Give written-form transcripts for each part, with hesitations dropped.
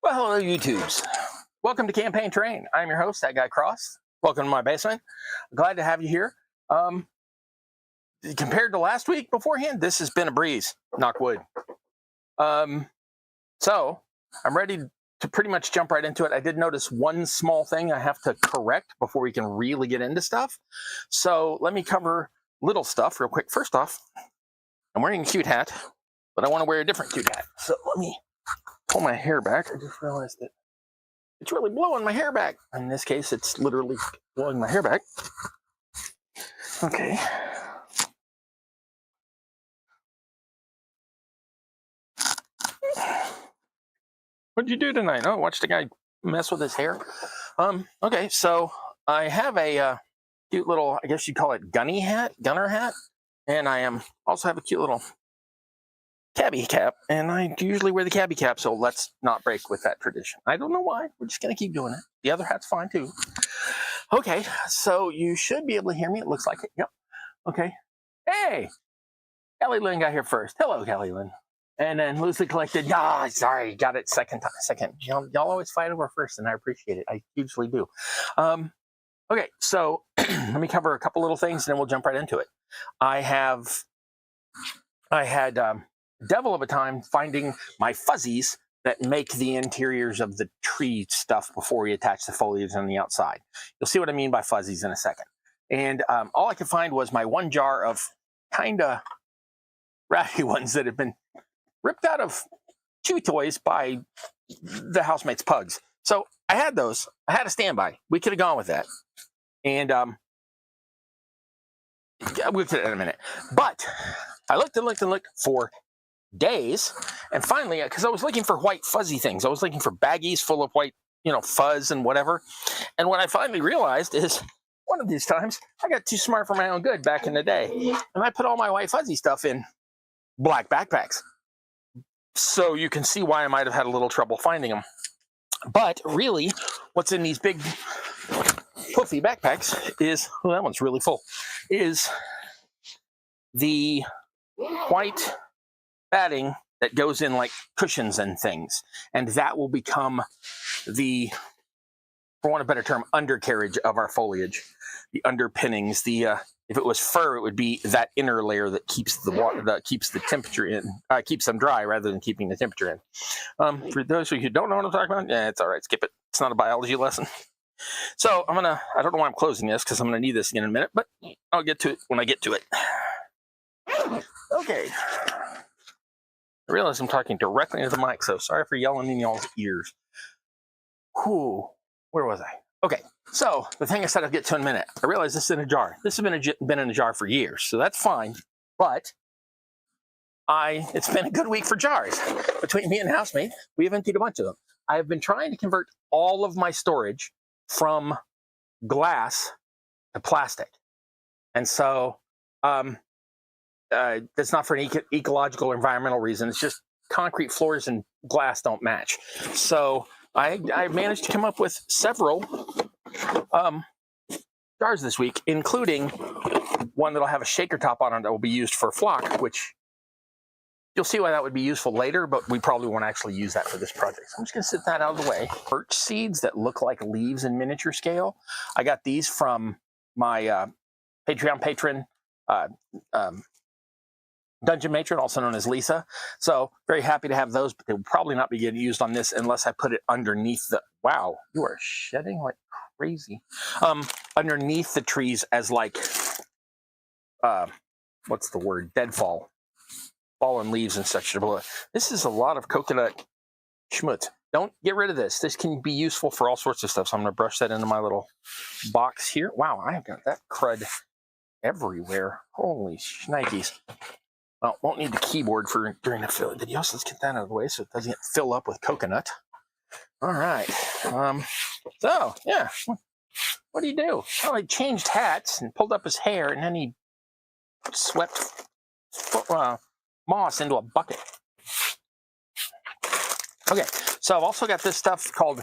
Well, hello, YouTubes. Welcome to Campaign Terrain. I'm your host, That Guy Cross. Welcome to my basement. Glad to have you here. Compared to last week beforehand, this has been a breeze. Knock wood. So I'm ready to pretty much jump right into it. I did notice one small thing I have to correct before we can really get into stuff. So let me cover little stuff real quick. First off, I'm wearing a cute hat, but I want to wear a different cute hat. So let me pull my hair back. I just realized that it's really blowing my hair back. In this case, it's literally blowing my hair back. Okay. What'd you do tonight? Oh, watch the guy mess with his hair. Okay, so I have a cute little, I guess you'd call it gunner hat. And I also have a cute little cabbie cap, and I usually wear the cabbie cap, so let's not break with that tradition. I don't know why. We're just going to keep doing it. The other hat's fine, too. Okay, so you should be able to hear me. It looks like it. Yep. Okay. Hey! Kelly Lynn got here first. Hello, Kelly Lynn. And then Loosely Collected. Sorry, got it second. Y'all always fight over first, and I appreciate it. I hugely do. Okay, so let me cover a couple little things, and then we'll jump right into it. I had devil of a time finding my fuzzies that make the interiors of the tree stuff before we attach the foliage on the outside. You'll see what I mean by fuzzies in a second. And all I could find was my one jar of kind of ratty ones that have been ripped out of chew toys by the housemates' pugs. So I had those. I had a standby. We could have gone with that. And we'll get to that in a minute. But I looked for days, and finally, because I was looking for white fuzzy things, I was looking for baggies full of white, fuzz and whatever. And what I finally realized is one of these times I got too smart for my own good back in the day, and I put all my white fuzzy stuff in black backpacks. So you can see why I might have had a little trouble finding them. But really, what's in these big puffy backpacks is, well, that one's really full, is the white batting that goes in like cushions and things. And that will become the, for want of a better term, undercarriage of our foliage. The underpinnings, if it was fur, it would be that inner layer that keeps the water, that keeps the temperature in, keeps them dry rather than keeping the temperature in. For those of you who don't know what I'm talking about, yeah, it's all right, skip it. It's not a biology lesson. So I don't know why I'm closing this because I'm gonna need this again in a minute, but I'll get to it when I get to it. Okay. I realize I'm talking directly into the mic, so sorry for yelling in y'all's ears. Whew, where was I? Okay, so the thing I said I'll get to in a minute. I realize this is in a jar. This has been in a jar for years, so that's fine. But it's been a good week for jars. Between me and the housemate, we have emptied a bunch of them. I have been trying to convert all of my storage from glass to plastic. And so that's not for an ecological or environmental reason. It's just concrete floors and glass don't match. So I managed to come up with several jars this week, including one that'll have a shaker top on it that will be used for flock, which you'll see why that would be useful later, but we probably won't actually use that for this project. So I'm just going to sit that out of the way. Birch seeds that look like leaves in miniature scale. I got these from my Patreon patron, Dungeon Matron, also known as Lisa. So very happy to have those, but they will probably not be getting used on this unless I put it underneath the, wow, you are shedding like crazy. Underneath the trees as like, what's the word? Deadfall. Fallen leaves and such. This is a lot of coconut schmutz. Don't get rid of this. This can be useful for all sorts of stuff. So I'm going to brush that into my little box here. Wow, I have got that crud everywhere. Holy shnikes. Well, won't need the keyboard for during the fill. Did you also, let's get that out of the way so it doesn't fill up with coconut. All right. So, yeah. What do you do? Well, he changed hats and pulled up his hair, and then he swept moss into a bucket. Okay, so I've also got this stuff called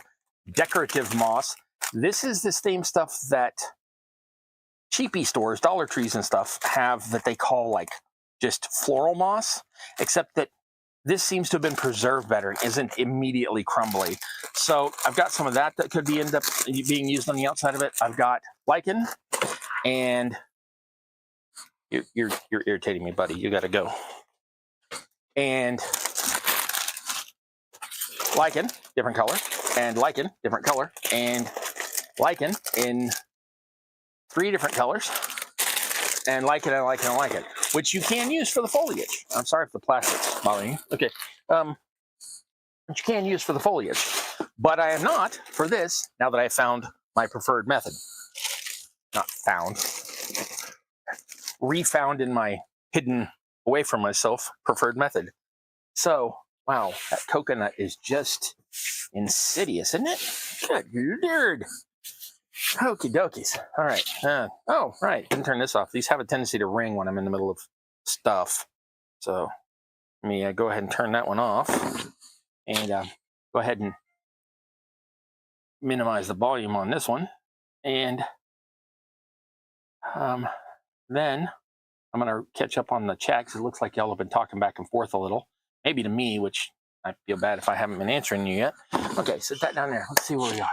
decorative moss. This is the same stuff that cheapy stores, Dollar Trees and stuff, have that they call like just floral moss, except that this seems to have been preserved better and isn't immediately crumbly. So I've got some of that could be end up being used on the outside of it. I've got lichen, and you're irritating me, buddy. You got to go. And lichen, different color, and lichen, different color, and lichen in 3 different colors, and lichen and lichen and lichen, which you can use for the foliage. I'm sorry if the plastic's bothering you. Okay. Which you can use for the foliage. But I am not for this, now that I found my preferred method. Not found. Refound in my hidden, away from myself, preferred method. So, wow, that coconut is just insidious, isn't it? Good lord. Okie dokies. All right. Oh, right. Didn't turn this off. These have a tendency to ring when I'm in the middle of stuff. So let me go ahead and turn that one off. And go ahead and minimize the volume on this one. And then I'm going to catch up on the chat because it looks like y'all have been talking back and forth a little. Maybe to me, which I feel bad if I haven't been answering you yet. Okay, sit that down there. Let's see where we are.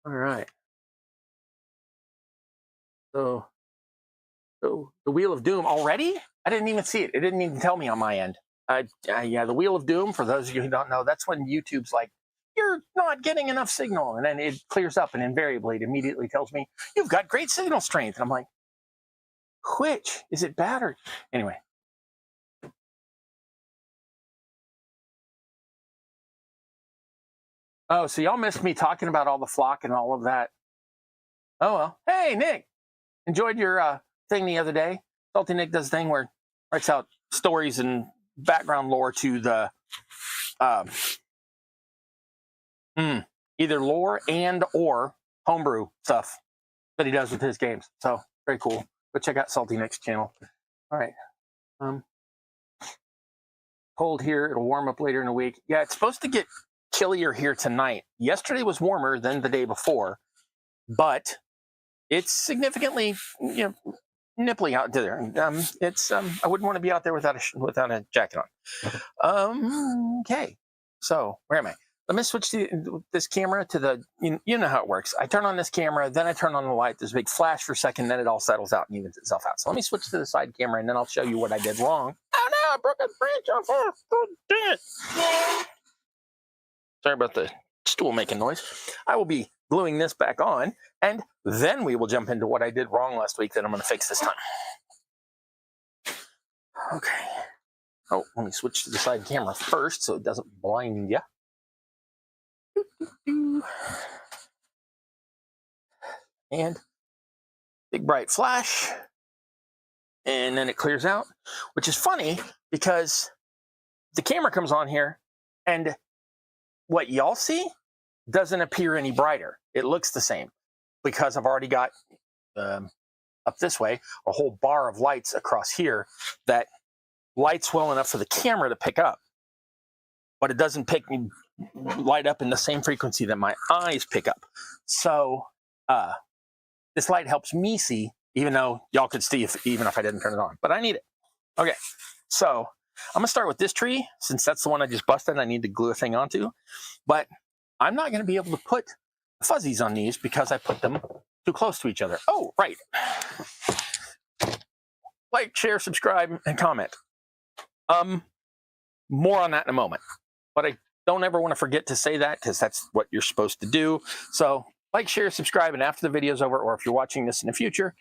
All right. So the Wheel of Doom already? I didn't even see it. It didn't even tell me on my end. Yeah, the Wheel of Doom, for those of you who don't know, that's when YouTube's like, you're not getting enough signal. And then it clears up, and invariably it immediately tells me, you've got great signal strength. And I'm like, which? Is it bad or? Anyway. Oh, so y'all missed me talking about all the flock and all of that. Oh, well. Hey, Nick. Enjoyed your thing the other day. Salty Nick does a thing where writes out stories and background lore to the either lore and or homebrew stuff that he does with his games. So very cool. Go check out Salty Nick's channel. All right. Cold here. It'll warm up later in the week. Yeah, it's supposed to get chillier here tonight. Yesterday was warmer than the day before, but it's significantly, nipply out there. It's I wouldn't want to be out there without a jacket on. Okay, so where am I? Let me switch to this camera to the. You know how it works. I turn on this camera, then I turn on the light. There's a big flash for a second, then it all settles out and evens itself out. So let me switch to the side camera, and then I'll show you what I did wrong. Oh no! I broke a branch off. Oh, dang it! Sorry about the stool making noise. I will be gluing this back on, and then we will jump into what I did wrong last week that I'm going to fix this time. Okay. Oh, let me switch to the side camera first so it doesn't blind you. And big bright flash, and then it clears out, which is funny because the camera comes on here, and what y'all see doesn't appear any brighter. It looks the same because I've already got up this way a whole bar of lights across here that lights well enough for the camera to pick up, but it doesn't light up in the same frequency that my eyes pick up. So this light helps me see, even though y'all could see even if I didn't turn it on, but I need it. Okay, so I'm gonna start with this tree since that's the one I just busted and I need to glue a thing onto, but I'm not gonna be able to put fuzzies on these because I put them too close to each other. Oh, right. Like, share, subscribe, and comment. More on that in a moment, but I don't ever want to forget to say that because that's what you're supposed to do. So like, share, subscribe, and after the video's over, or if you're watching this in the future,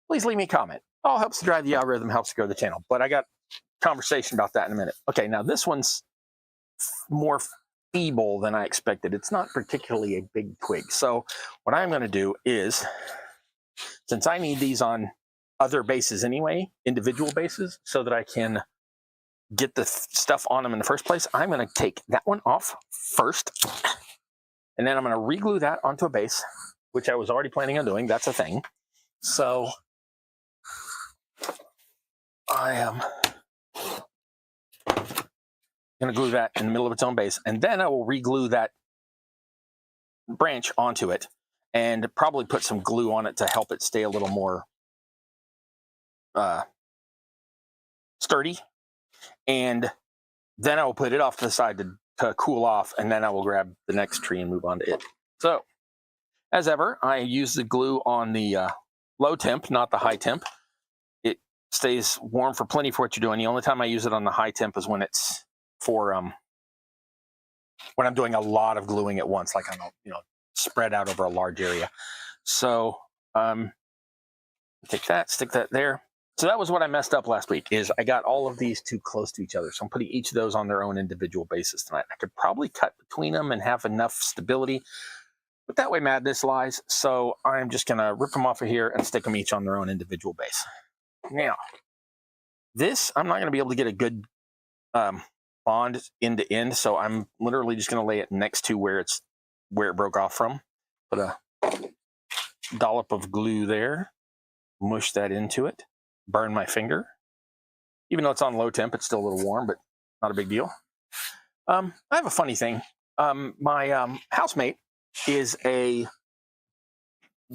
please leave me a comment. It all helps to drive the algorithm, helps to grow the channel, but I got conversation about that in a minute. Okay, now this one's more feeble than I expected. It's not particularly a big twig. So what I'm going to do is, since I need these on other bases anyway, individual bases, so that I can get the stuff on them in the first place, I'm going to take that one off first, and then I'm going to reglue that onto a base, which I was already planning on doing. That's a thing. So I am going to glue that in the middle of its own base, and then I will reglue that branch onto it and probably put some glue on it to help it stay a little more sturdy, and then I will put it off to the side to cool off, and then I will grab the next tree and move on to it. So, as ever, I use the glue on the low temp, not the high temp. It stays warm for plenty for what you're doing. The only time I use it on the high temp is when it's for when I'm doing a lot of gluing at once, like I'm spread out over a large area. So take that, stick that there. So that was what I messed up last week, is I got all of these too close to each other. So I'm putting each of those on their own individual basis tonight. I could probably cut between them and have enough stability, but that way madness lies. So I'm just going to rip them off of here and stick them each on their own individual base. Now, this, I'm not going to be able to get a good bond end to end. So I'm literally just going to lay it next to where it broke off from. Put a dollop of glue there, mush that into it. Burn my finger. Even though it's on low temp, it's still a little warm, but not a big deal. I have a funny thing. My housemate is a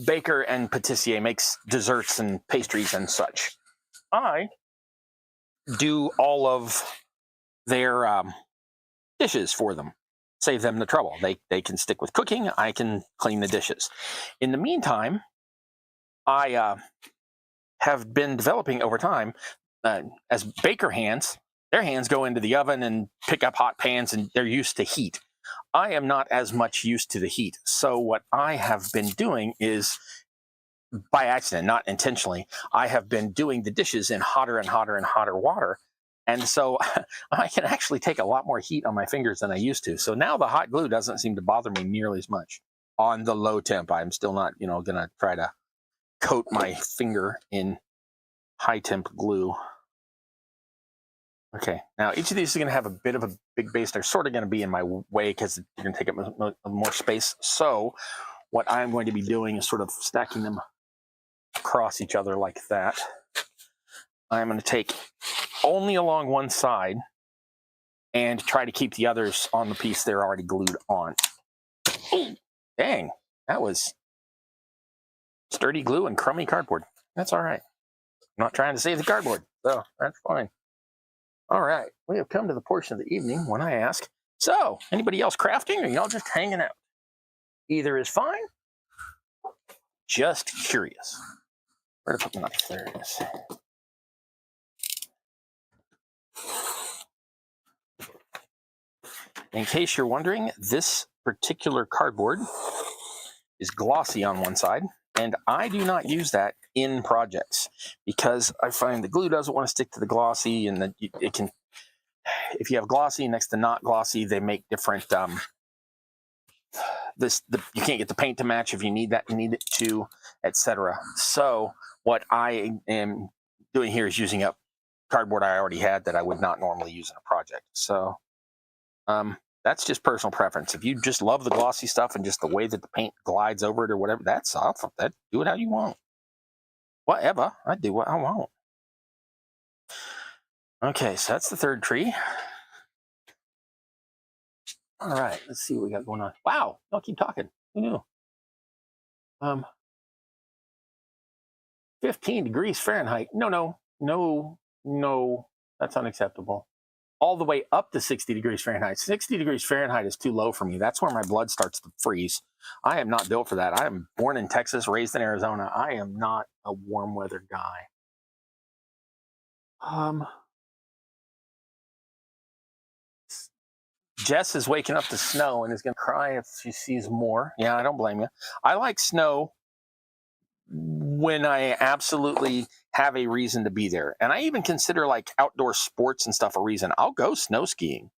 baker and patissier, makes desserts and pastries and such. I do all of their dishes for them. Save them the trouble. They can stick with cooking. I can clean the dishes. In the meantime, I have been developing over time as baker hands. Their hands go into the oven and pick up hot pans, and they're used to heat. I am not as much used to the heat. So what I have been doing is, by accident, not intentionally, I have been doing the dishes in hotter and hotter and hotter water. And so I can actually take a lot more heat on my fingers than I used to. So now the hot glue doesn't seem to bother me nearly as much. On the low temp, I'm still not, going to try to coat my finger in high temp glue. Okay, now each of these is going to have a bit of a big base. They're sort of going to be in my way because you're going to take up more space. So what I'm going to be doing is sort of stacking them across each other like that. I'm going to take only along one side and try to keep the others on the piece they're already glued on. Ooh, dang, that was sturdy glue and crummy cardboard. That's all right. I'm not trying to save the cardboard, so that's fine. All right, we have come to the portion of the evening when I ask, so, anybody else crafting, or y'all just hanging out? Either is fine. Just curious. Where to put the knife? There it is. In case you're wondering, this particular cardboard is glossy on one side, and I do not use that in projects because I find the glue doesn't want to stick to the glossy, and it can, if you have glossy next to not glossy, they make different, you can't get the paint to match if you need it to, etc. So what I am doing here is using up cardboard I already had that I would not normally use in a project. So that's just personal preference. If you just love the glossy stuff and just the way that the paint glides over it or whatever, that's off. Do it how you want. Whatever. I do what I want. Okay, so that's the third tree. All right, let's see what we got going on. Wow, I'll keep talking. Who knew? 15 degrees Fahrenheit. No, that's unacceptable. All the way up to 60 degrees Fahrenheit. 60 degrees Fahrenheit is too low for me. That's where my blood starts to freeze. I am not built for that. I am born in Texas, raised in Arizona. I am not a warm weather guy. Jess is waking up to snow and is going to cry if she sees more. Yeah, I don't blame you. I like snow when I absolutely have a reason to be there. And I even consider like outdoor sports and stuff a reason. I'll go snow skiing.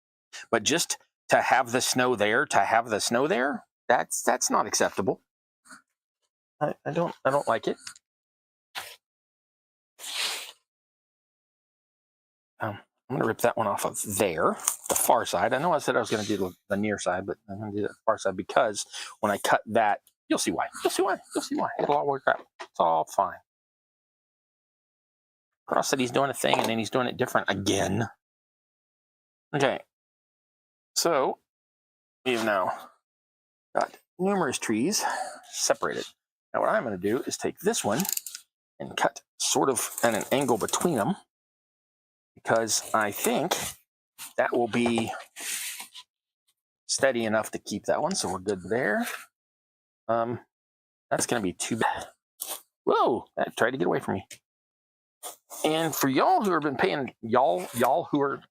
But just to have the snow there, that's not acceptable. I don't like it. I'm going to rip that one off of there, the far side. I know I said I was going to do the near side, but I'm going to do the far side because when I cut that, you'll see why. It'll all work out. It's all fine. Cross said he's doing a thing, and then he's doing it different again. Okay. So, we've now got numerous trees separated. Now what I'm going to do is take this one and cut sort of at an angle between them, because I think that will be steady enough to keep that one. So we're good there. That's going to be too bad. Whoa, that tried to get away from me. And for y'all who have been paying, y'all who are,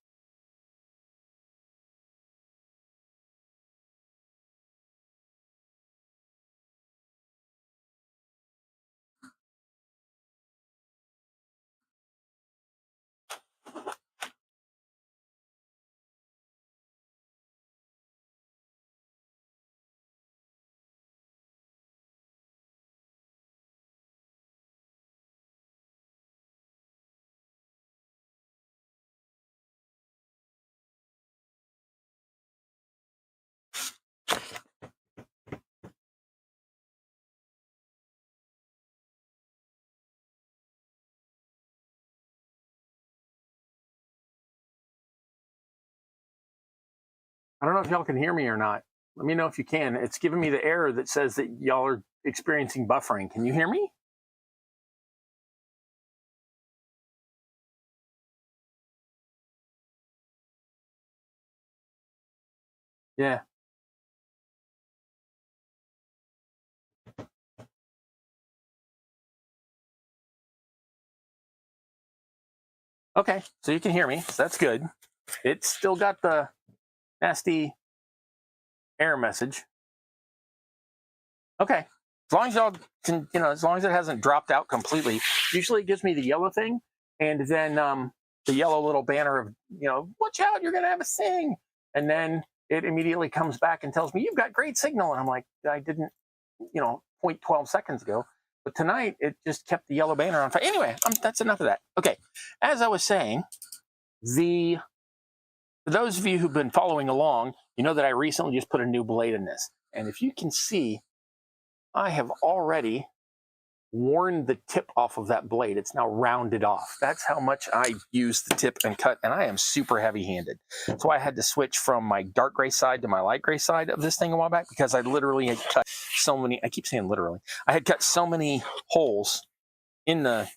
I don't know if y'all can hear me or not. Let me know if you can. It's giving me the error that says that y'all are experiencing buffering. Can you hear me? Yeah. Okay, so you can hear me. So that's good. It's still got the nasty error message. Okay, as long as y'all can, as long as it hasn't dropped out completely. Usually it gives me the yellow thing, and then the yellow little banner of, watch out, you're going to have a thing. And then it immediately comes back and tells me, you've got great signal. And I'm like, I didn't, 0.12 seconds ago. But tonight, it just kept the yellow banner on fire. Anyway, that's enough of that. Okay, as I was saying, for those of you who've been following along, you know that I recently just put a new blade in this. And if you can see, I have already worn the tip off of that blade. It's now rounded off. That's how much I use the tip and cut, and I am super heavy-handed. So I had to switch from my dark gray side to my light gray side of this thing a while back because I literally had cut so many, I keep saying literally, I had cut so many holes in the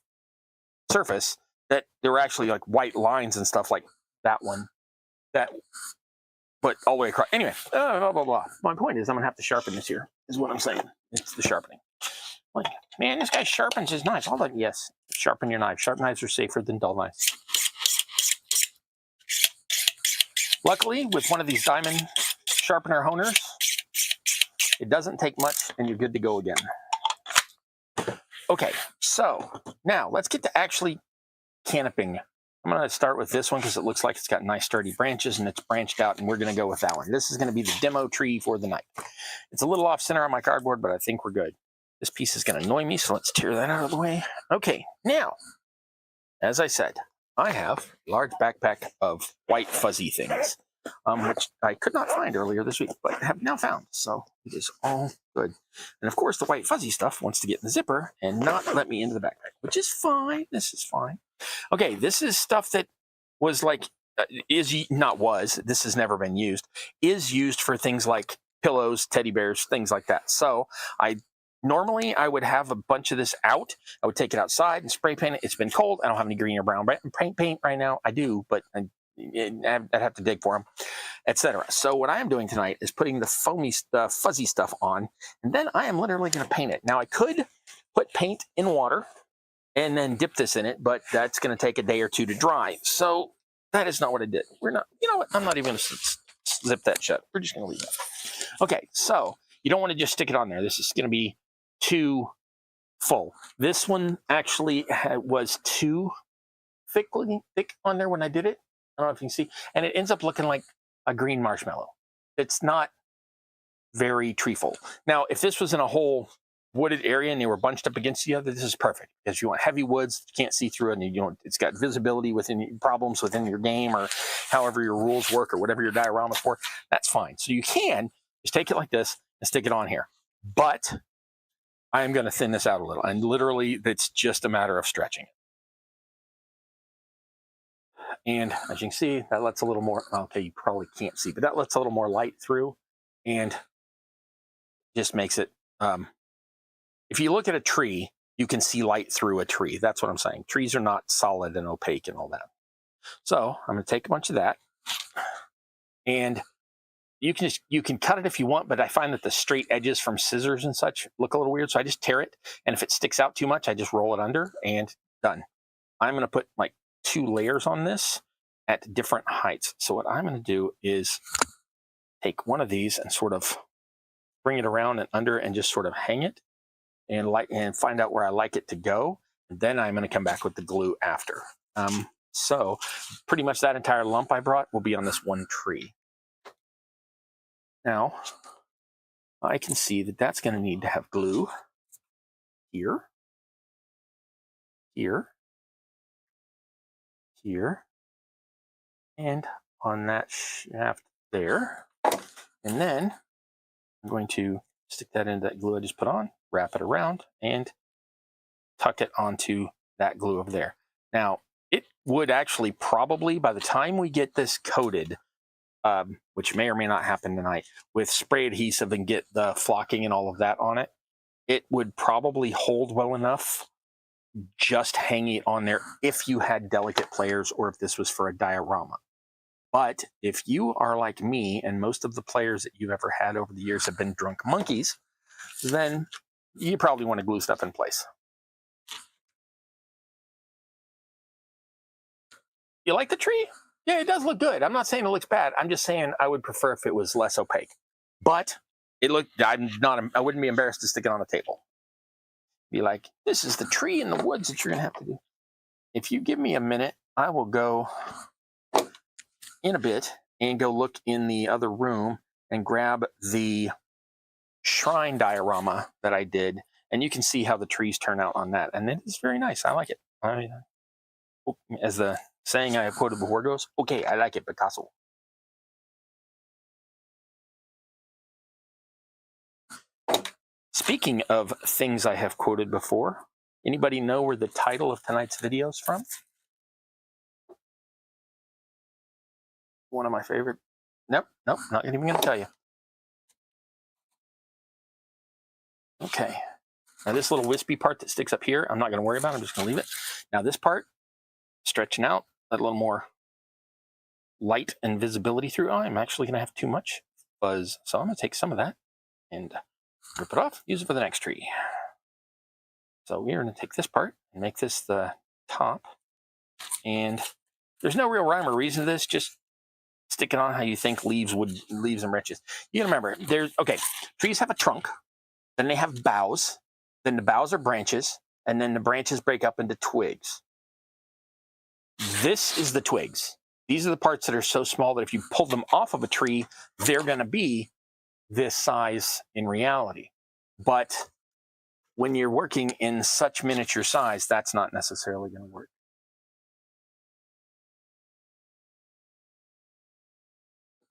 surface that there were actually like white lines and stuff like that one, but all the way across. Anyway, blah, blah, blah. My point is I'm going to have to sharpen this here, is what I'm saying. It's the sharpening. Like, man, this guy sharpens his knives. Yes, sharpen your knife. Sharp knives are safer than dull knives. Luckily, with one of these diamond sharpener honers, it doesn't take much, and you're good to go again. Okay, so now let's get to actually canoping. I'm going to start with this one because it looks like it's got nice sturdy branches and it's branched out, and we're going to go with that one. This is going to be the demo tree for the night. It's a little off center on my cardboard, but I think we're good. This piece is going to annoy me, so let's tear that out of the way. Okay, now, as I said, I have a large backpack of white fuzzy things, which I could not find earlier this week, but have now found, so it is all good. And of course, the white fuzzy stuff wants to get in the zipper and not let me into the backpack, which is fine. This is fine. Okay, this is stuff that was like, this has never been used, is used for things like pillows, teddy bears, things like that. So normally I would have a bunch of this out. I would take it outside and spray paint it. It's been cold. I don't have any green or brown paint right now. I do, but I'd have to dig for them, etc. So what I am doing tonight is putting the fuzzy stuff on, and then I am literally going to paint it. Now I could put paint in water and then dip this in it, but that's going to take a day or two to dry. So that is not what I did. We're not, you know what? I'm not even going to zip that shut. We're just going to leave it. Okay, so you don't want to just stick it on there. This is going to be too full. This one actually was too thick on there when I did it. I don't know if you can see. And it ends up looking like a green marshmallow. It's not very treeful. Now, if this was in a whole wooded area and they were bunched up against each other, this is perfect because you want heavy woods, you can't see through it, and it's got visibility within problems within your game or however your rules work or whatever your dioramas for. That's fine. So you can just take it like this and stick it on here. But I am going to thin this out a little, and literally it's just a matter of stretching it. And as you can see, that lets a little more, okay, you probably can't see, but that lets a little more light through and just makes it, if you look at a tree, you can see light through a tree. That's what I'm saying. Trees are not solid and opaque and all that. So I'm going to take a bunch of that, and you can cut it if you want, but I find that the straight edges from scissors and such look a little weird, so I just tear it, and if it sticks out too much, I just roll it under, and done. I'm going to put like 2 layers on this at different heights. So what I'm going to do is take one of these and sort of bring it around and under and just sort of hang it and find out where I like it to go. And then I'm going to come back with the glue after. So pretty much that entire lump I brought will be on this one tree. Now, I can see that that's going to need to have glue here, here, here, and on that shaft there. And then I'm going to stick that into that glue I just put on, wrap it around, and tuck it onto that glue over there. Now, it would actually probably, by the time we get this coated, which may or may not happen tonight, with spray adhesive and get the flocking and all of that on it, it would probably hold well enough just hanging it on there if you had delicate players or if this was for a diorama. But if you are like me and most of the players that you've ever had over the years have been drunk monkeys, then you probably want to glue stuff in place. You like the tree? Yeah, it does look good. I'm not saying it looks bad. I'm just saying I would prefer if it was less opaque. But it looked, I wouldn't be embarrassed to stick it on a table. Be like, this is the tree in the woods that you're going to have to do. If you give me a minute, I will go in a bit and go look in the other room and grab the shrine diorama that I did. And you can see how the trees turn out on that. And it is very nice. I like it. I mean, as the saying I have quoted before goes, okay, I like it, Picasso. Speaking of things I have quoted before, anybody know where the title of tonight's video is from? One of my favorite. Nope, not even going to tell you. Okay. Now this little wispy part that sticks up here, I'm not going to worry about. I'm just going to leave it. Now this part, stretching out, a little more light and visibility through. Oh, I'm actually going to have too much fuzz. So I'm going to take some of that and rip it off, use it for the next tree. So we're going to take this part and make this the top. And there's no real rhyme or reason to this, just stick it on how you think leaves and branches. You gotta remember, trees have a trunk, then they have boughs, then the boughs are branches, and then the branches break up into twigs. This is the twigs. These are the parts that are so small that if you pull them off of a tree, they're gonna be this size in reality. But when you're working in such miniature size, that's not necessarily gonna work.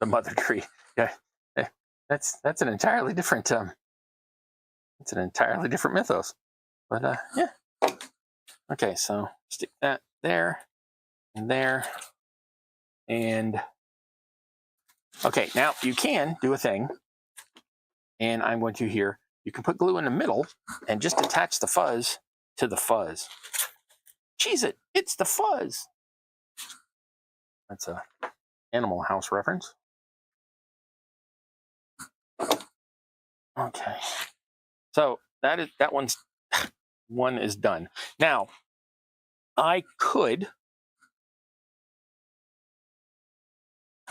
The mother tree, yeah, that's an entirely different mythos. But yeah. Okay, so stick that there and there. And okay, now you can do a thing. And I'm going to here, you can put glue in the middle and just attach the fuzz to the fuzz. Cheese it, it's the fuzz. That's a Animal House reference. Okay. So that one is done. Now, I'm going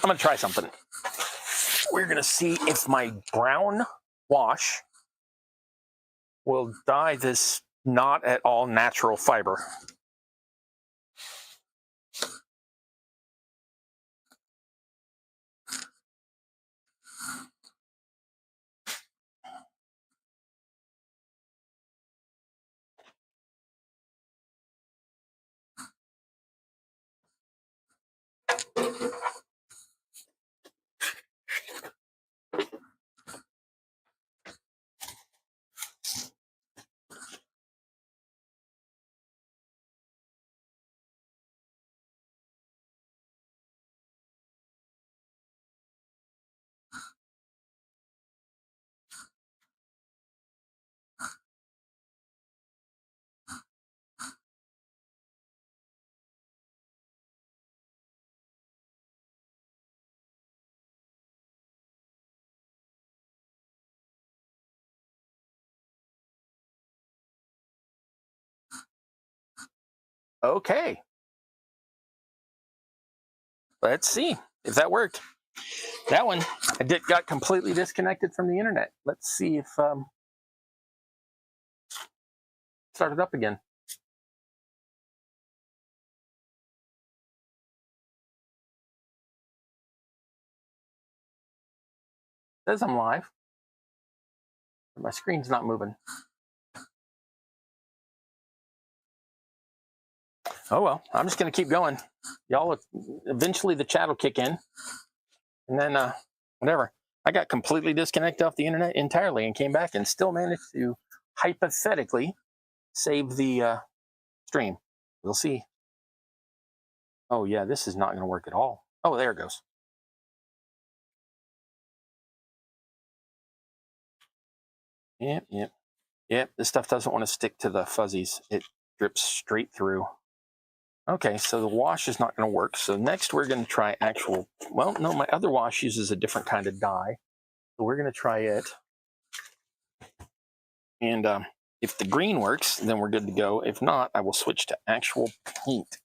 to try something. We're going to see if my brown wash will dye this not at all natural fiber. Okay. Let's see if that worked. That one, got completely disconnected from the internet. Let's see if start it up again. It says I'm live. But my screen's not moving. Oh well, I'm just gonna keep going. Y'all, eventually the chat will kick in, and then whatever. I got completely disconnected off the internet entirely and came back and still managed to hypothetically save the stream. We'll see. Oh yeah, this is not going to work at all. Oh, there it goes. Yep. This stuff doesn't want to stick to the fuzzies. It drips straight through. Okay, so the wash is not going to work. So next we're going to try actual, well, no, my other wash uses a different kind of dye. So we're going to try it. And if the green works, then we're good to go. If not, I will switch to actual paint.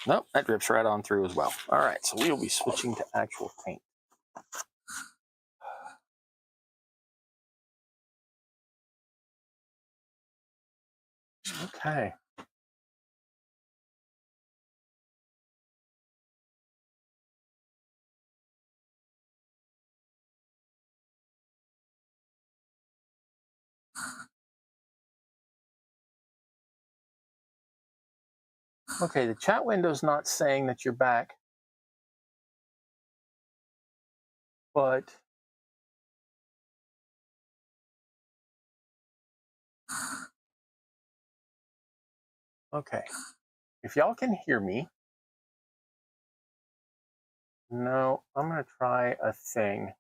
Nope, that drips right on through as well. All right, so we will be switching to actual paint. Okay. Okay, the chat window's not saying that you're back, but okay. If y'all can hear me, no, I'm going to try a thing.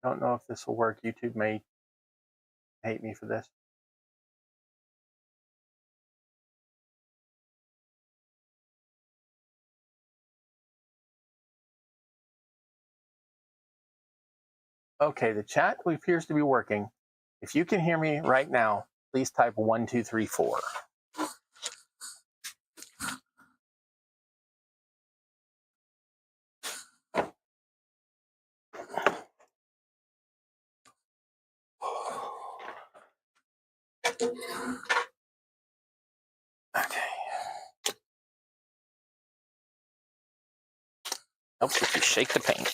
Don't know if this will work. YouTube may hate me for this. Okay, the chat appears to be working. If you can hear me right now, please type 1, 2, 3, 4. Okay. Helps if you shake the paint.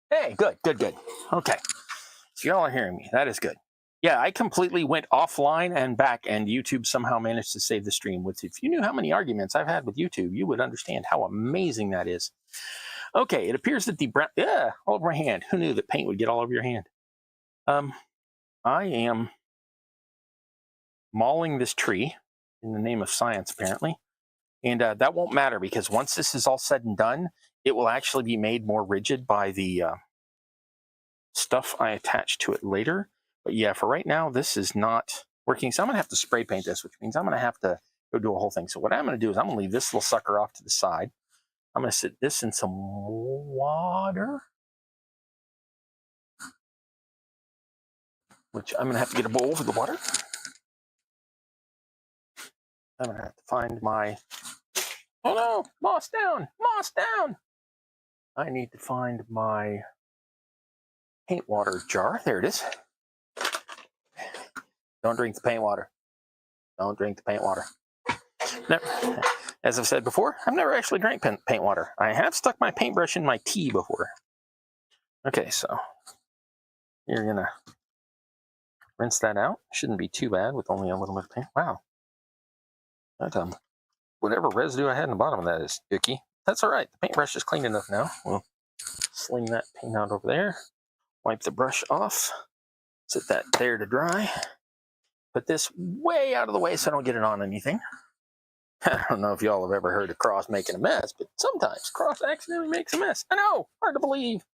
Hey, good. Okay, so y'all are hearing me. That is good. Yeah, I completely went offline and back, and YouTube somehow managed to save the stream. If you knew how many arguments I've had with YouTube, you would understand how amazing that is. Okay, it appears that the brown, all over my hand. Who knew that paint would get all over your hand? I am mauling this tree in the name of science, apparently. And that won't matter because once this is all said and done, it will actually be made more rigid by the stuff I attach to it later. But yeah, for right now, this is not working. So I'm going to have to spray paint this, which means I'm going to have to go do a whole thing. So what I'm going to do is I'm going to leave this little sucker off to the side. I'm going to sit this in some water, which I'm going to have to get a bowl for the water. I'm going to have to find my, oh no, moss down. I need to find my paint water jar. There it is. Don't drink the paint water. Don't drink the paint water. Now, as I've said before, I've never actually drank paint water. I have stuck my paintbrush in my tea before. Okay, so you're going to rinse that out. Shouldn't be too bad with only a little bit of paint. Wow. That, whatever residue I had in the bottom of that is icky. That's all right. The paintbrush is clean enough now. We'll sling that paint out over there. Wipe the brush off. Set that there to dry. Put this way out of the way so I don't get it on anything. I don't know if y'all have ever heard of Cross making a mess, but sometimes Cross accidentally makes a mess. I know, hard to believe.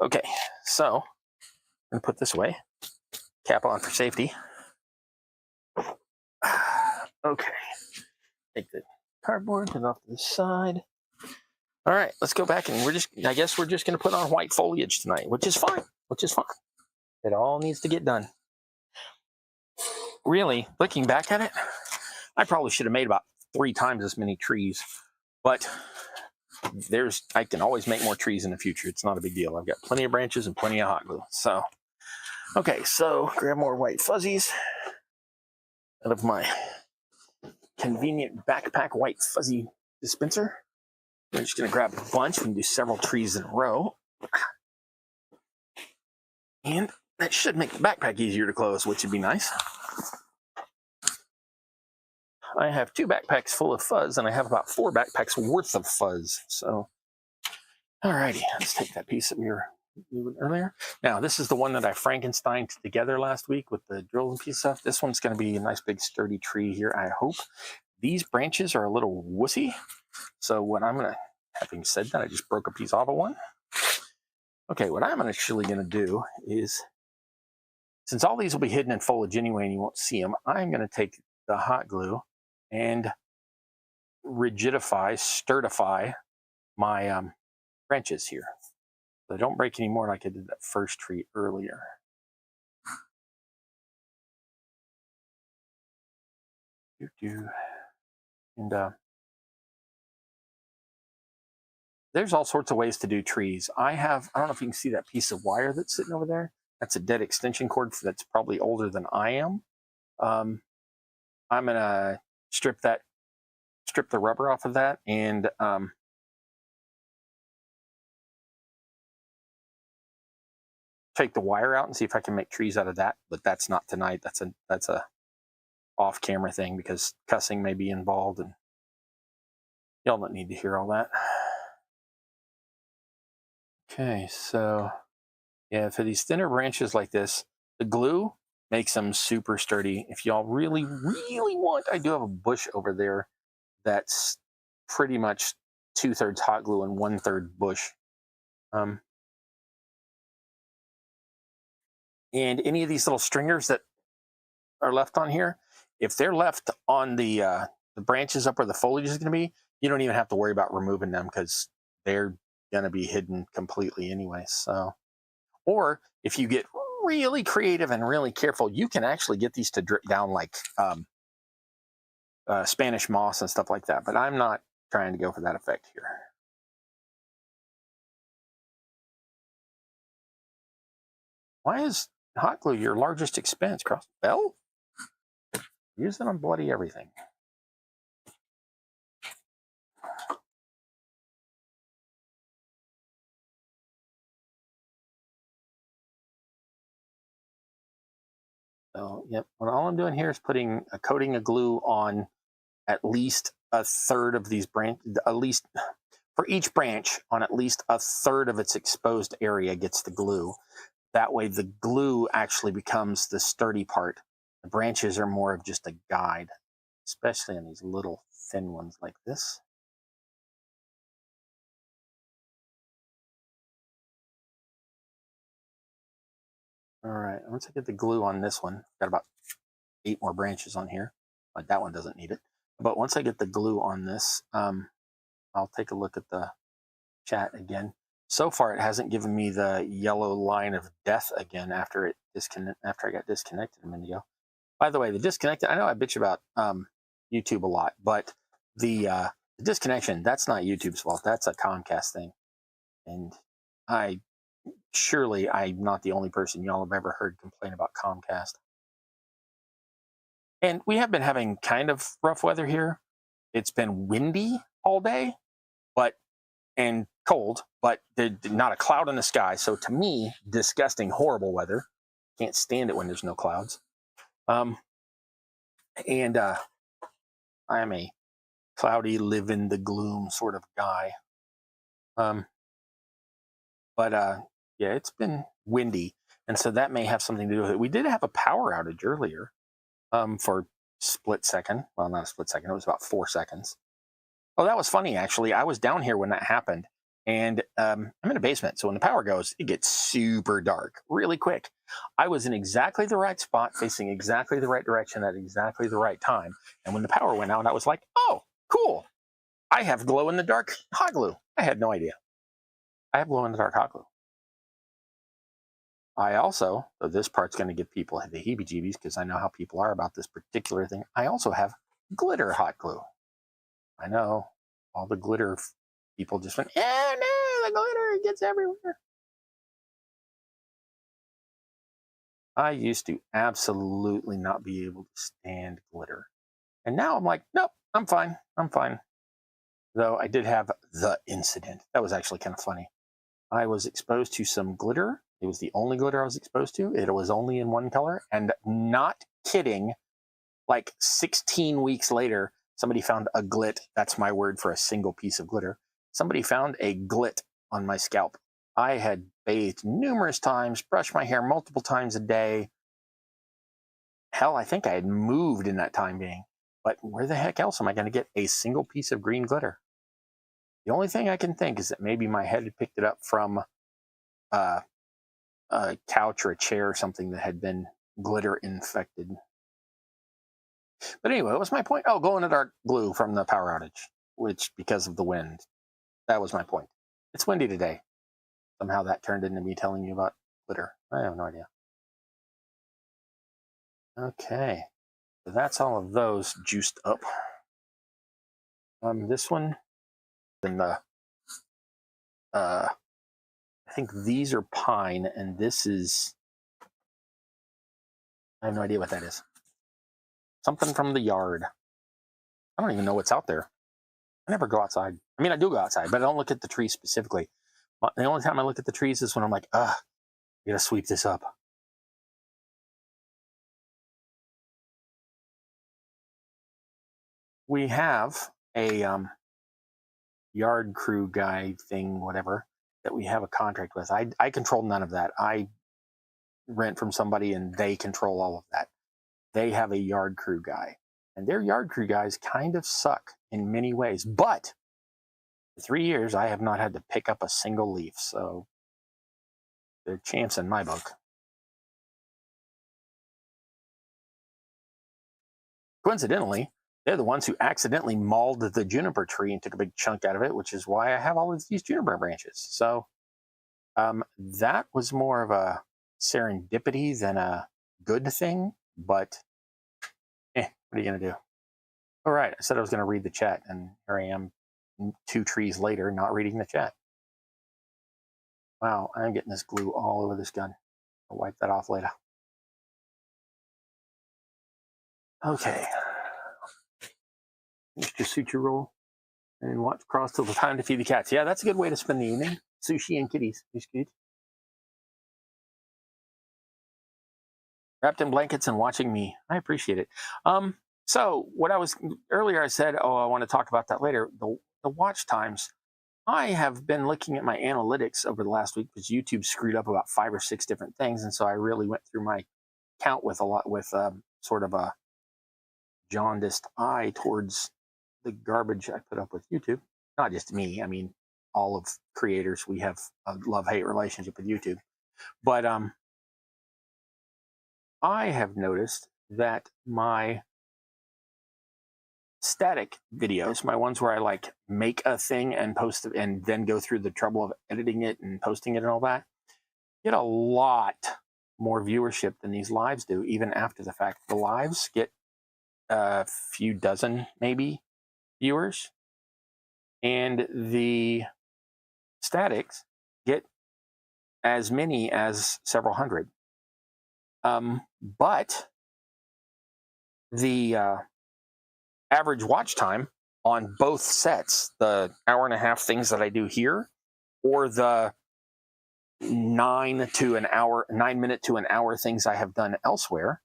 Okay, so I'm going to put this away. Cap on for safety. Okay. Take the cardboard, put it off to the side. All right, let's go back and I guess we're just going to put on white foliage tonight, which is fine. It all needs to get done. Really, looking back at it, I probably should have made about 3 times as many trees, but I can always make more trees in the future. It's not a big deal. I've got plenty of branches and plenty of hot glue. So, okay, so grab more white fuzzies out of my convenient backpack white fuzzy dispenser. We're just going to grab a bunch and do several trees in a row. And that should make the backpack easier to close, which would be nice. I have 2 backpacks full of fuzz, and I have about 4 backpacks worth of fuzz. So, alrighty, let's take that piece that we were doing earlier. Now, this is the one that I Frankensteined together last week with the drill and piece stuff. This one's going to be a nice big sturdy tree here, I hope. These branches are a little wussy. So what I'm going to, having said that, I just broke a piece off of one. Okay, what I'm actually going to do is, since all these will be hidden in foliage anyway and you won't see them, I'm going to take the hot glue and sturdify my branches here. So I don't break any more like I did that first tree earlier. And there's all sorts of ways to do trees. I don't know if you can see that piece of wire that's sitting over there. That's a dead extension cord that's probably older than I am. I'm gonna strip the rubber off of that and take the wire out and see if I can make trees out of that. But that's not tonight. That's a off-camera thing because cussing may be involved, and y'all don't need to hear all that. Okay, so yeah, for these thinner branches like this, the glue makes them super sturdy. If y'all really, really want, I do have a bush over there that's pretty much 2/3 hot glue and 1/3 bush. And any of these little stringers that are left on here, if they're left on the branches up where the foliage is going to be, you don't even have to worry about removing them because they're going to be hidden completely anyway. So, or if you get really creative and really careful, you can actually get these to drip down like Spanish moss and stuff like that. But I'm not trying to go for that effect here. Why is hot glue your largest expense? Cross bell? Use it on bloody everything. So, yep. Well, all I'm doing here is putting a coating of glue on at least 1/3 of these branches. At least for each branch, on at least 1/3 of its exposed area gets the glue. That way, the glue actually becomes the sturdy part. The branches are more of just a guide, especially on these little thin ones like this. All right, once I get the glue on this one, got about 8 more branches on here. But that one doesn't need it. But once I get the glue on this, I'll take a look at the chat again. So far, it hasn't given me the yellow line of death again after I got disconnected a minute ago. By the way, the disconnected, I know I bitch about YouTube a lot, but the disconnection, that's not YouTube's fault. That's a Comcast thing. And surely I'm not the only person y'all have ever heard complain about Comcast. And we have been having kind of rough weather here. It's been windy all day, and cold, but there's not a cloud in the sky. So to me, disgusting, horrible weather. Can't stand it when there's no clouds. I am a cloudy, live in the gloom sort of guy. Yeah, it's been windy, and so that may have something to do with it. We did have a power outage earlier for a split second. Well, not a split second. It was about 4 seconds. Oh, that was funny, actually. I was down here when that happened, And I'm in a basement, so when the power goes, it gets super dark really quick. I was in exactly the right spot, facing exactly the right direction at exactly the right time. And when the power went out, I was like, oh, cool. I have glow-in-the-dark hot glue. I had no idea. I have glow-in-the-dark hot glue. I also, so this part's going to give people the heebie-jeebies because I know how people are about this particular thing. I also have glitter hot glue. I know all the glitter people just went, yeah, no, the glitter gets everywhere. I used to absolutely not be able to stand glitter. And now I'm like, nope, I'm fine. I'm fine. Though I did have the incident. That was actually kind of funny. I was exposed to some glitter. It was the only glitter I was exposed to. It was only in one color. And not kidding, like 16 weeks later, somebody found a glit. That's my word for a single piece of glitter. Somebody found a glit on my scalp. I had bathed numerous times, brushed my hair multiple times a day. Hell, I think I had moved in that time being. But where the heck else am I going to get a single piece of green glitter? The only thing I can think is that maybe my head had picked it up from a couch or a chair or something that had been glitter infected. But anyway, what was my point? Oh, glow-in-the-dark glue from the power outage, which because of the wind. That was my point. It's windy today. Somehow that turned into me telling you about glitter. I have no idea. Okay, so that's all of those juiced up. This one, then the I think these are pine, and this is, I have no idea what that is. Something from the yard. I don't even know what's out there. I never go outside. I mean, I do go outside, but I don't look at the trees specifically. But the only time I look at the trees is when I'm like, I gotta sweep this up. We have a yard crew guy thing, whatever, that we have a contract with. I control none of that. I rent from somebody and they control all of that. They have a yard crew guy, and their yard crew guys kind of suck in many ways. But for 3 years, I have not had to pick up a single leaf, so they're champs in my book. Coincidentally, they're the ones who accidentally mauled the juniper tree and took a big chunk out of it, which is why I have all of these juniper branches. So that was more of a serendipity than a good thing, but what are you going to do? All right, I said I was going to read the chat, and here I am 2 trees later not reading the chat. Wow, I'm getting this glue all over this gun. I'll wipe that off later. Okay. Just your suture roll and watch cross till the time to feed the cats. Yeah, that's a good way to spend the evening. Sushi and kitties. It's good. Wrapped in blankets and watching me. I appreciate it. So what I was earlier, I said, I want to talk about that later. The watch times. I have been looking at my analytics over the last week because YouTube screwed up about 5 or 6 different things, and so I really went through my count with sort of a jaundiced eye towards the garbage I put up with YouTube. Not just me. I mean, all of creators. We have a love-hate relationship with YouTube. But I have noticed that my static videos, my ones where I like make a thing and post it and then go through the trouble of editing it and posting it and all that, get a lot more viewership than these lives do, even after the fact. The lives get a few dozen, maybe, viewers, and the statics get as many as several hundred. But the average watch time on both sets, the hour-and-a-half things that I do here, or the 9 minute to an hour things I have done elsewhere,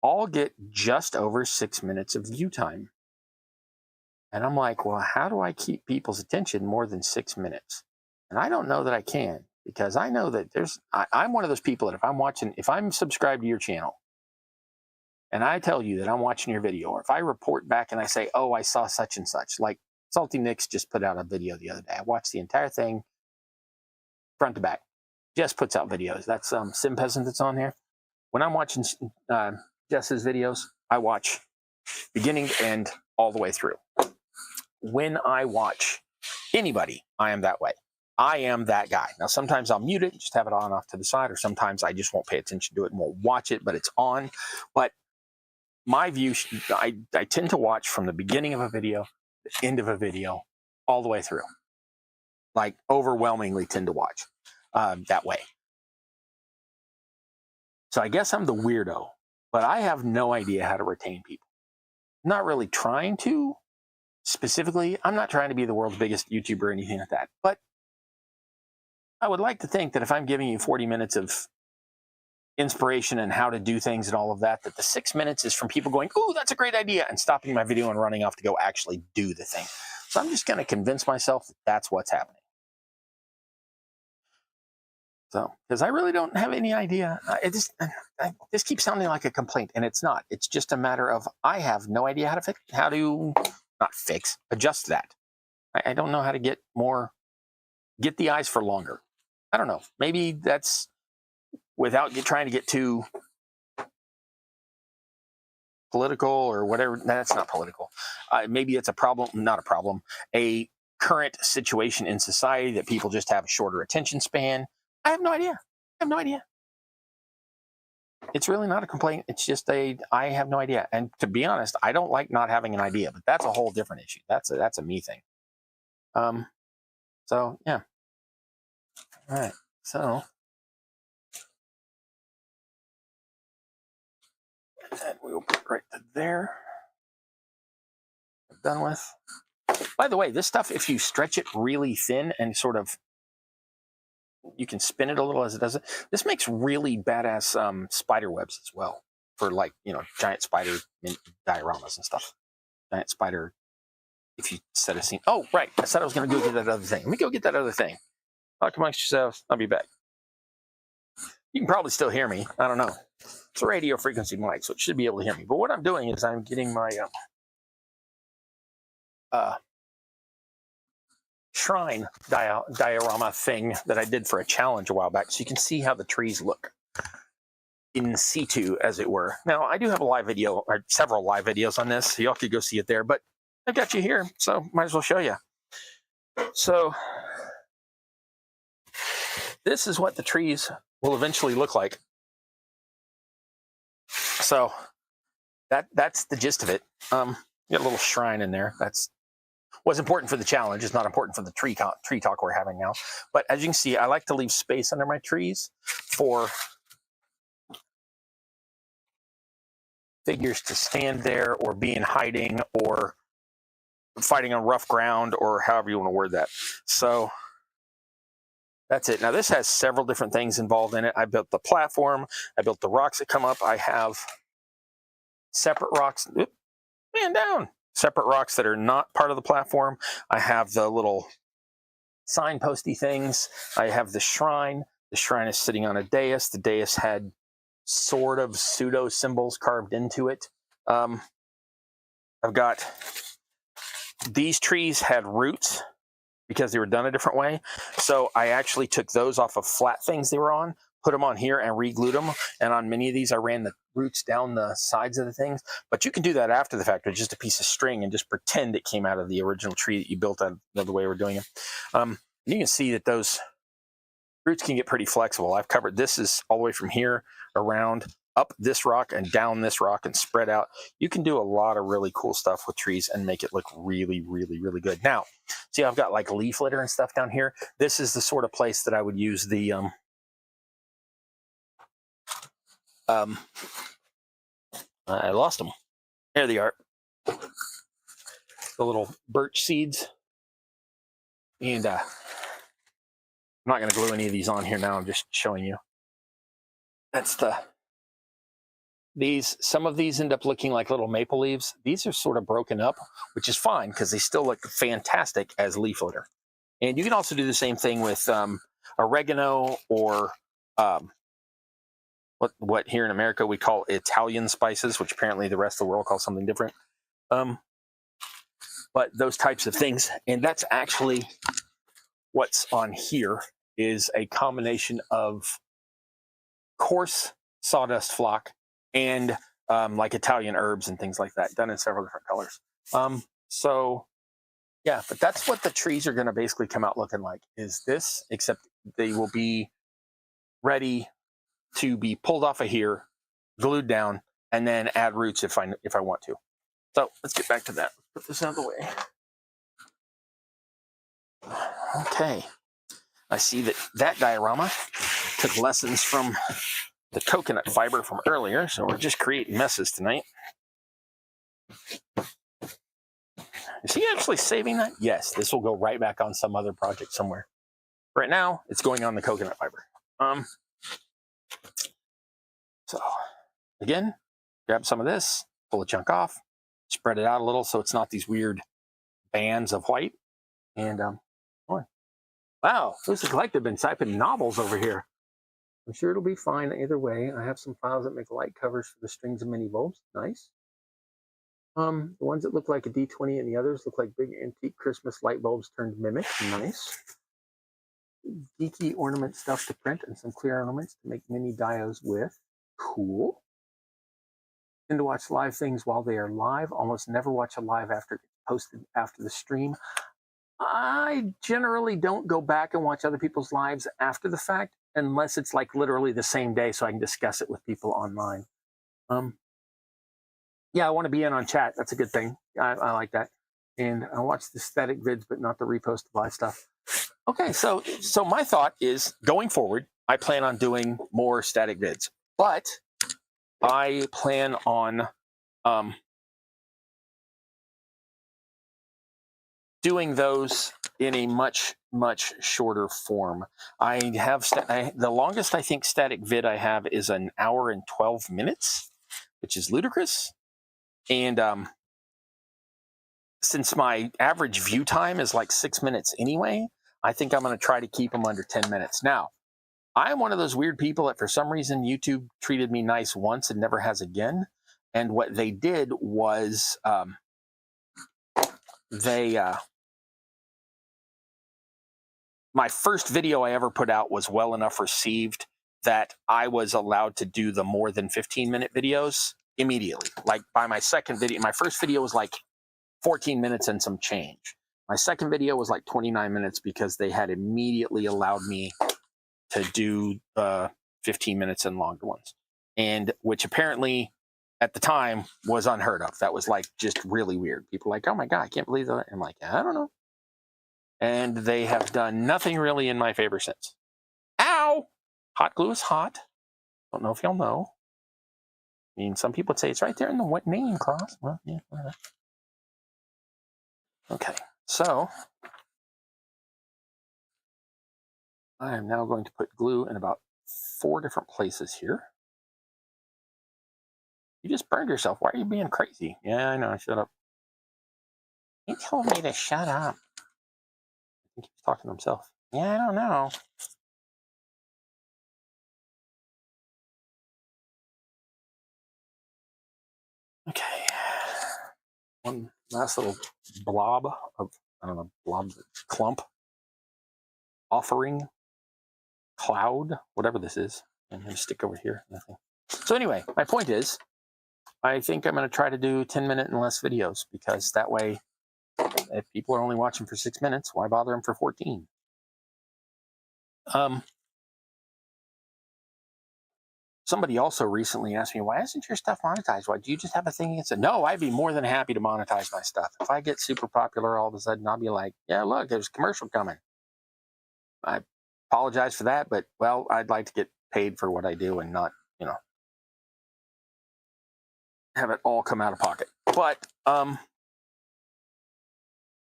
all get just over 6 minutes of view time. And I'm like, well, how do I keep people's attention more than 6 minutes? And I don't know that I can, because I know that I'm one of those people that if I'm subscribed to your channel and I tell you that I'm watching your video, or if I report back and I say, oh, I saw such and such, like Salty Nicks just put out a video the other day. I watched the entire thing, front to back. Jess puts out videos. That's Sim Peasant that's on here. When I'm watching Jess's videos, I watch beginning to end all the way through. When I watch anybody, I am that way. I am that guy. Now, sometimes I'll mute it, just have it on off to the side, or sometimes I just won't pay attention to it and won't watch it, but it's on. But my view, I tend to watch from the beginning of a video, the end of a video, all the way through. Like, overwhelmingly tend to watch that way. So I guess I'm the weirdo, but I have no idea how to retain people. I'm not really trying to, specifically. I'm not trying to be the world's biggest YouTuber or anything like that, but I would like to think that if I'm giving you 40 minutes of inspiration and how to do things and all of that, that the 6 minutes is from people going, "Ooh, that's a great idea," and stopping my video and running off to go actually do the thing. So I'm just going to convince myself that that's what's happening. So, because I really don't have any idea. This keeps sounding like a complaint, and it's not. It's just a matter of I have no idea how to adjust that. I don't know how to get the eyes for longer. I don't know. Maybe that's without trying to get too political or whatever. That's not political. Maybe it's a problem, not a problem, a current situation in society that people just have a shorter attention span. I have no idea. It's really not a complaint. It's just I have no idea. And to be honest, I don't like not having an idea, but that's a whole different issue. That's a me thing. So yeah. All right. So and we will put right to there. Done with. By the way, this stuff, if you stretch it really thin and sort of, you can spin it a little as it does it. This makes really badass spider webs as well for, like, giant spider dioramas and stuff. Giant spider. If you set a scene. Oh, right. I said I was going to go get that other thing. Let me go get that other thing. Talk amongst yourselves. I'll be back. You can probably still hear me. I don't know. It's a radio frequency mic, so it should be able to hear me. But what I'm doing is I'm getting my shrine diorama thing that I did for a challenge a while back, so you can see how the trees look in situ, as it were. Now, I do have a live video, or several live videos on this, so y'all could go see it there, but I've got you here, so might as well show you. So this is what the trees will eventually look like. So that's the gist of it. You got a little shrine in there. That's what's important for the challenge. It's not important for the tree talk we're having now. But as you can see, I like to leave space under my trees for figures to stand there or be in hiding or fighting on rough ground, or however you want to word that. So that's it. Now, this has several different things involved in it. I built the platform. I built the rocks that come up. I have separate rocks. Separate rocks that are not part of the platform. I have the little signposty things. I have the shrine. The shrine is sitting on a dais. The dais had sort of pseudo symbols carved into it. I've got these trees had roots because they were done a different way. So I actually took those off of flat things they were on, put them on here and re-glued them. And on many of these, I ran the roots down the sides of the things. But you can do that after the fact with just a piece of string and just pretend it came out of the original tree that you built out of the way we're doing it. You can see that those roots can get pretty flexible. I've covered this is all the way from here around up this rock and down this rock and spread out. You can do a lot of really cool stuff with trees and make it look really, really, really good. Now, see, I've got like leaf litter and stuff down here. This is the sort of place that I would use the I lost them. There they are. The little birch seeds. And I'm not going to glue any of these on here now. I'm just showing you. That's some of these end up looking like little maple leaves. These are sort of broken up, which is fine because they still look fantastic as leaf litter. And you can also do the same thing with oregano or what here in America we call Italian spices, which apparently the rest of the world calls something different. but those types of things. And that's actually what's on here is a combination of coarse sawdust flock and like Italian herbs and things like that, done in several different colors. So yeah, but that's what the trees are going to basically come out looking like, is this, except they will be ready to be pulled off of here, glued down, and then add roots if I want to. So let's get back to that. Put this out of the way. Okay, I see that diorama took lessons from the coconut fiber from earlier, so we're just creating messes tonight. Is he actually saving that? Yes, this will go right back on some other project somewhere. Right now, it's going on the coconut fiber. So again, grab some of this, pull a chunk off, spread it out a little so it's not these weird bands of white. And wow, Lucy Collective been typing novels over here. I'm sure it'll be fine either way. I have some files that make light covers for the strings of mini bulbs. Nice. The ones that look like a D20 and the others look like big antique Christmas light bulbs turned mimic. Nice. Geeky ornament stuff to print and some clear ornaments to make mini diodes with. Cool. And to watch live things while they are live. Almost never watch a live after it's posted after the stream. I generally don't go back and watch other people's lives after the fact, unless it's like literally the same day so I can discuss it with people online. Yeah, I want to be in on chat. That's a good thing. I like that. And I watch the static vids, but not the repost live stuff. Okay, so my thought is going forward, I plan on doing more static vids, but I plan on doing those in a much shorter form. I have the longest I think static vid I have is an hour and 12 minutes, which is ludicrous. And since my average view time is like 6 minutes anyway, I think I'm going to try to keep them under 10 minutes. Now, I'm one of those weird people that for some reason YouTube treated me nice once and never has again. And what they did was my first video I ever put out was well enough received that I was allowed to do the more than 15-minute videos immediately. Like by my second video, my first video was like 14 minutes and some change. My second video was like 29 minutes because they had immediately allowed me to do 15 minutes and longer ones. And which apparently at the time was unheard of. That was like just really weird. People were like, oh my God, I can't believe that. I'm like, I don't know. And they have done nothing really in my favor since. Ow! Hot glue is hot. Don't know if y'all know. I mean, some people would say it's right there in the name cross. Well, yeah, whatever. Okay, so I am now going to put glue in about 4 different places here. You just burned yourself. Why are you being crazy? Yeah, I know. Shut up. He told me to shut up. I think he's talking to himself. Yeah, I don't know. Okay. One last little blob of, I don't know, blob, clump, offering, cloud, whatever this is. I'm going to stick over here. Nothing. So anyway, my point is, I think I'm going to try to do 10-minute and less videos because that way, if people are only watching for 6 minutes, why bother them for 14? Somebody also recently asked me, why isn't your stuff monetized? Why do you just have a thing against it? No, I'd be more than happy to monetize my stuff. If I get super popular all of a sudden, I'll be like, yeah, look, there's a commercial coming. I apologize for that, but well, I'd like to get paid for what I do and not, you know, have it all come out of pocket. But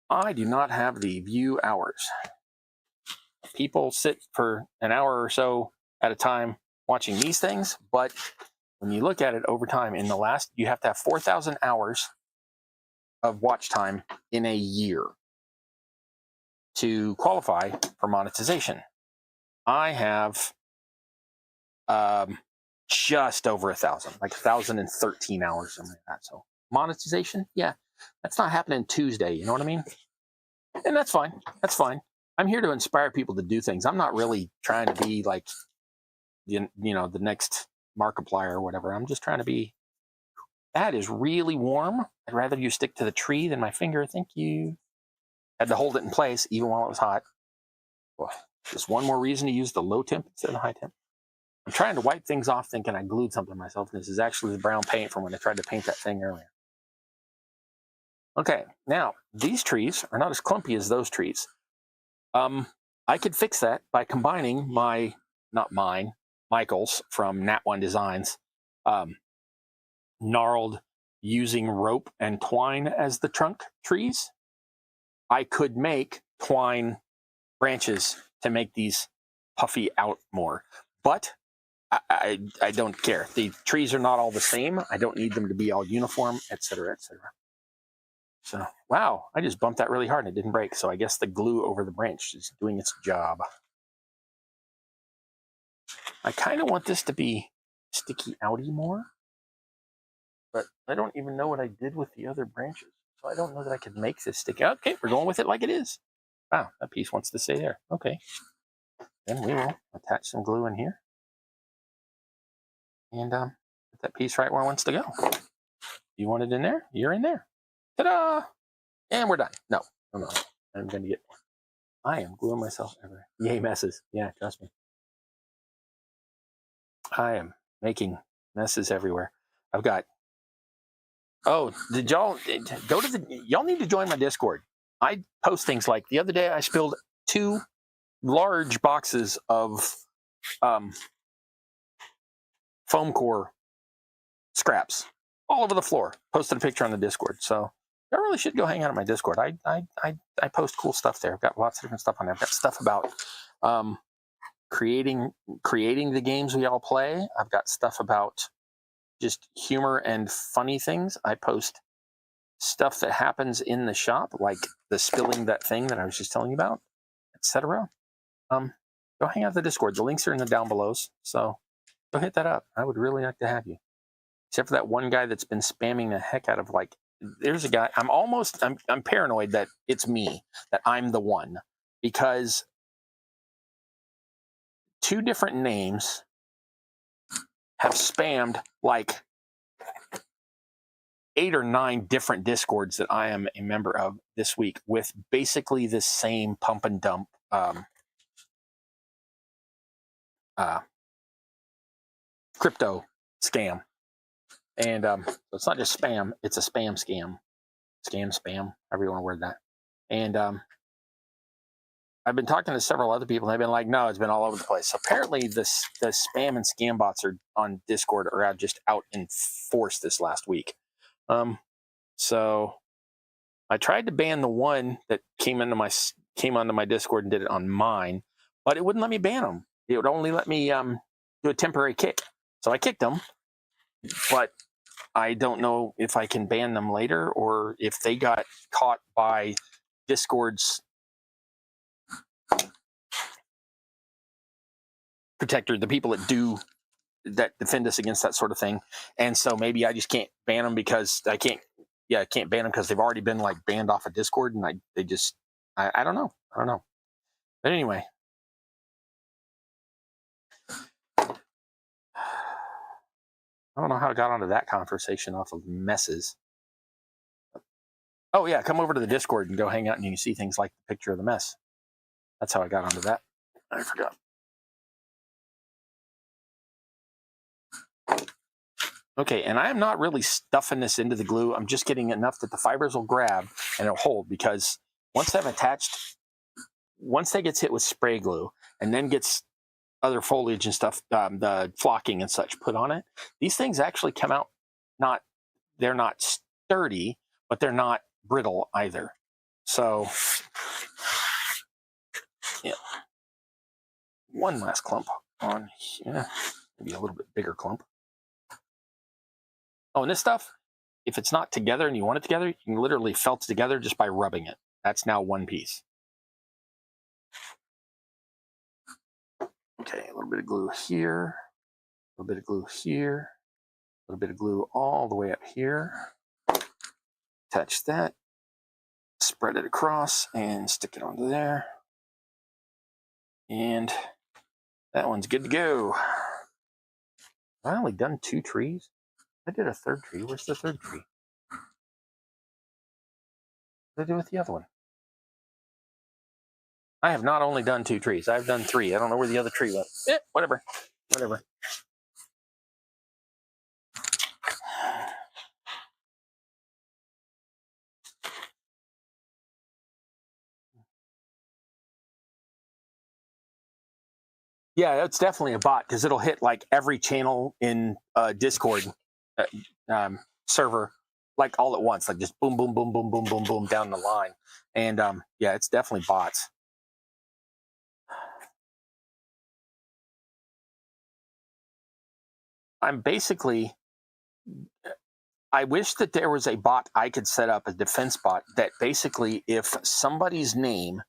I do not have the view hours. People sit for an hour or so at a time watching these things, but when you look at it over time, in the last, you have to have 4,000 hours of watch time in a year to qualify for monetization. I have just over 1,000, like 1,013 hours, something like that. So monetization, yeah. That's not happening Tuesday. You know what I mean? And that's fine. That's fine. I'm here to inspire people to do things. I'm not really trying to be like, the next Markiplier or whatever. I'm just trying to be. That is really warm. I'd rather you stick to the tree than my finger. Thank you. Had to hold it in place even while it was hot. Boy, just one more reason to use the low temp instead of the high temp. I'm trying to wipe things off thinking I glued something myself. And this is actually the brown paint from when I tried to paint that thing earlier. Okay, now these trees are not as clumpy as those trees. I could fix that by combining Michael's from Nat One Designs, gnarled using rope and twine as the trunk trees. I could make twine branches to make these puffy out more, but I don't care. The trees are not all the same. I don't need them to be all uniform, etc., etc. So, wow, I just bumped that really hard and it didn't break. So I guess the glue over the branch is doing its job. I kind of want this to be sticky outy more, but I don't even know what I did with the other branches. So I don't know that I could make this sticky. Okay, we're going with it like it is. Wow, that piece wants to stay there. Okay. Then we will attach some glue in here. And put that piece right where it wants to go. You want it in there? You're in there. Ta-da! And we're done. No. I'm going to get more. I am gluing myself everywhere. Yay, messes. Yeah, trust me. I am making messes everywhere. I've got... Oh, did y'all go to the... Y'all need to join my Discord. I post things like the other day I spilled 2 large boxes of foam core scraps all over the floor. Posted a picture on the Discord. So I really should go hang out at my Discord. I post cool stuff there. I've got lots of different stuff on there. I've got stuff about creating the games we all play. I've got stuff about just humor and funny things. I post stuff that happens in the shop, like the spilling that thing that I was just telling you about, etc. Go hang out at the Discord. The links are in the down belows. So go hit that up. I would really like to have you. Except for that one guy that's been spamming the heck out of like, there's a guy, I'm paranoid that it's me, that I'm the one, because 2 different names have spammed like 8 or 9 different Discords that I am a member of this week with basically the same pump and dump crypto scam. And so it's not just spam, it's a spam scam. Spam, however you want to word that. And I've been talking to several other people, and they've been like, no, it's been all over the place. So apparently the spam and scam bots are on Discord are just out in force this last week. So I tried to ban the one that came onto my Discord and did it on mine, but it wouldn't let me ban them. It would only let me do a temporary kick. So I kicked them, but I don't know if I can ban them later or if they got caught by Discord's protector, the people that defend us against that sort of thing. And so maybe I just can't ban them because I can't ban them because they've already been like banned off of Discord, and I don't know. But anyway, I don't know how I got onto that conversation off of messes. Oh yeah, come over to the Discord and go hang out, and you can see things like the picture of the mess. That's how I got onto that. I forgot. Okay, and I am not really stuffing this into the glue. I'm just getting enough that the fibers will grab and it'll hold, because once that gets hit with spray glue and then gets other foliage and stuff, the flocking and such put on it, these things actually come out they're not sturdy, but they're not brittle either. So, yeah. One last clump on here, maybe a little bit bigger clump. Oh, and this stuff, if it's not together and you want it together, you can literally felt it together just by rubbing it. That's now one piece. Okay, a little bit of glue here, a little bit of glue here, a little bit of glue all the way up here. Attach that, spread it across, and stick it onto there. And that one's good to go. I only done 2 trees. I did a 3rd tree. Where's the 3rd tree? What did I do with the other one? I have not only done 2 trees. I've done 3. I don't know where the other tree went. Whatever. Yeah, it's definitely a bot because it'll hit like every channel in Discord server like all at once, like just boom, boom, boom, boom, boom, boom, boom down the line. And yeah, it's definitely bots. I wish that there was a bot I could set up, a defense bot, that basically if somebody's name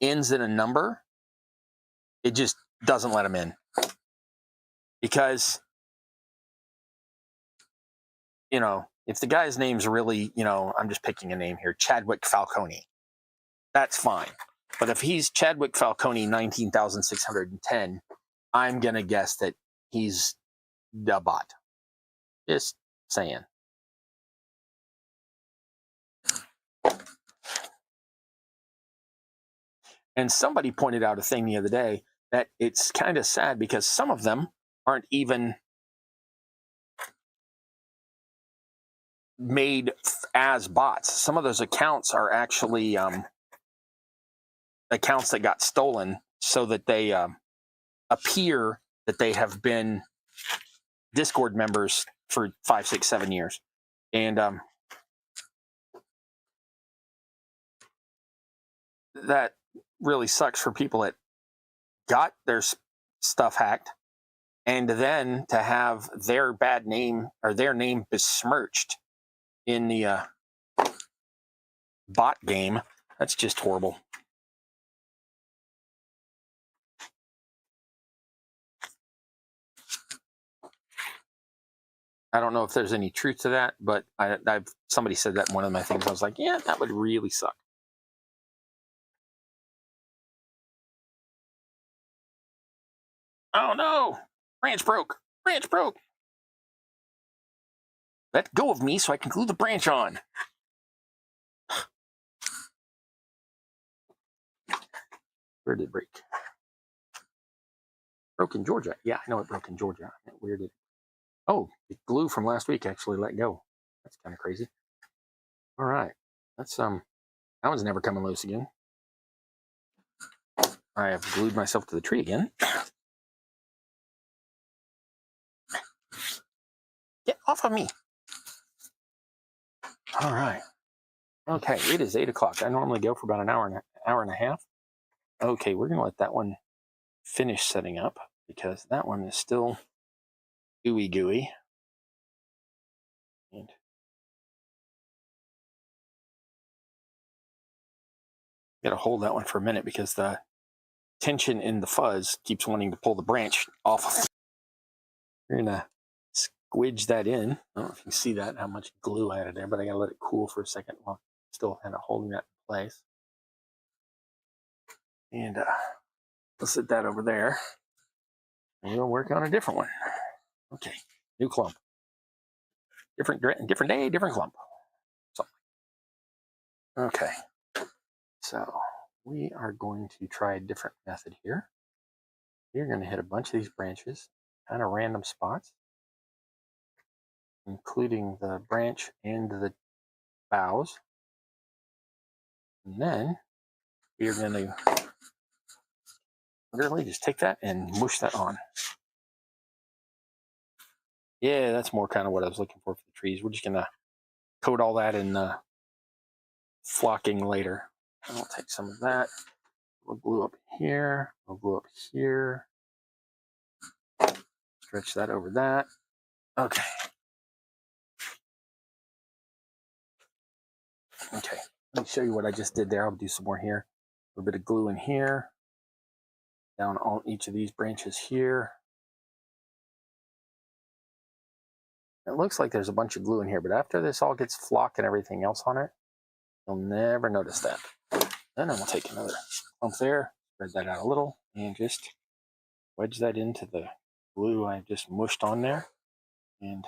ends in a number, it just doesn't let them in. Because, you know, if the guy's name's really, you know, I'm just picking a name here, Chadwick Falcone, that's fine. But if he's Chadwick Falcone 19,610, I'm going to guess that he's a bot. Just saying. And somebody pointed out a thing the other day that it's kind of sad because some of them aren't even made as bots. Some of those accounts are actually accounts that got stolen so that they appear that they have been Discord members for 5, 6, 7 years. And that really sucks for people that got their stuff hacked and then to have their bad name or their name besmirched in the bot game. That's just horrible. I don't know if there's any truth to that, but somebody said that in one of my things. I was like, yeah, that would really suck. Oh no, branch broke. Branch broke. Let go of me so I can glue the branch on. Where did it break? Broke in Georgia. Yeah, I know it broke in Georgia. Where did it? Oh, the glue from last week actually let go. That's kind of crazy. All right, that's that one's never coming loose again. I have glued myself to the tree again. Get off of me. All right. Okay, it is 8 o'clock. I normally go for about an hour and a half. Okay, we're going to let that one finish setting up because that one is still gooey. And got to hold that one for a minute because the tension in the fuzz keeps wanting to pull the branch off. We're going to squidge that in. I don't know if you can see that, how much glue I added there, but I got to let it cool for a second while still kind of holding that in place. And we'll set that over there. And we'll work on a different one. Okay, new clump. Different day, different clump. So, okay, so we are going to try a different method here. We're going to hit a bunch of these branches, kind of random spots, including the branch and the boughs. And then we're going to literally just take that and mush that on. Yeah, that's more kind of what I was looking for the trees. We're just going to coat all that in flocking later. I'll take some of that. We'll glue up here. We'll glue up here. Stretch that over that. Okay. Okay. Let me show you what I just did there. I'll do some more here. A little bit of glue in here. Down on each of these branches here. It looks like there's a bunch of glue in here, but after this all gets flock and everything else on it, you'll never notice that. Then I'm going to take another clump there, spread that out a little, and just wedge that into the glue I just mushed on there. And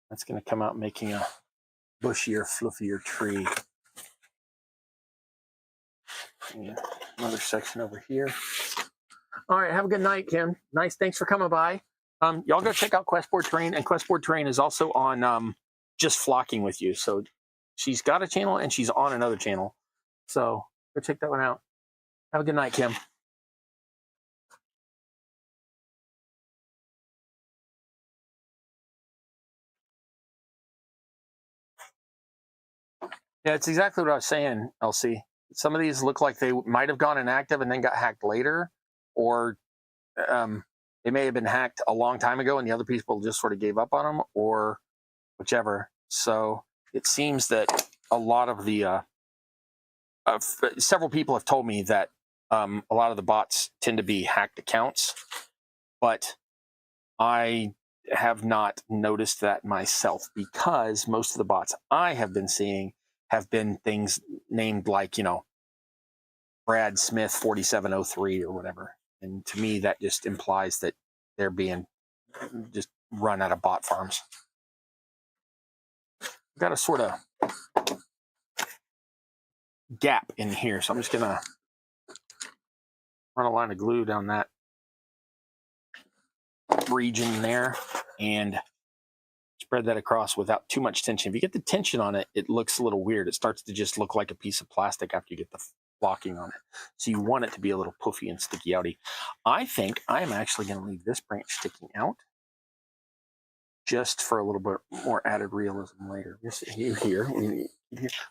that's going to come out making a bushier, fluffier tree. And another section over here. All right, have a good night, Kim. Nice, thanks for coming by. Y'all go check out Questboard Terrain, and Questboard Terrain is also on Just Flocking with You. So she's got a channel and she's on another channel. So go check that one out. Have a good night, Kim. Yeah, it's exactly what I was saying, Elsie. Some of these look like they might have gone inactive and then got hacked later, or they may have been hacked a long time ago and the other people just sort of gave up on them, or whichever. So it seems that a lot of the several people have told me that a lot of the bots tend to be hacked accounts, but I have not noticed that myself, because most of the bots I have been seeing have been things named like, you know, Brad Smith 4703 or whatever. And to me, that just implies that they're being just run out of bot farms. I've got a sort of gap in here, so I'm just gonna run a line of glue down that region there and spread that across without too much tension. If you get the tension on it, it looks a little weird. It starts to just look like a piece of plastic after you get the flocking on it. So you want it to be a little poofy and sticky outy. I think I am actually going to leave this branch sticking out just for a little bit more added realism later. Just here.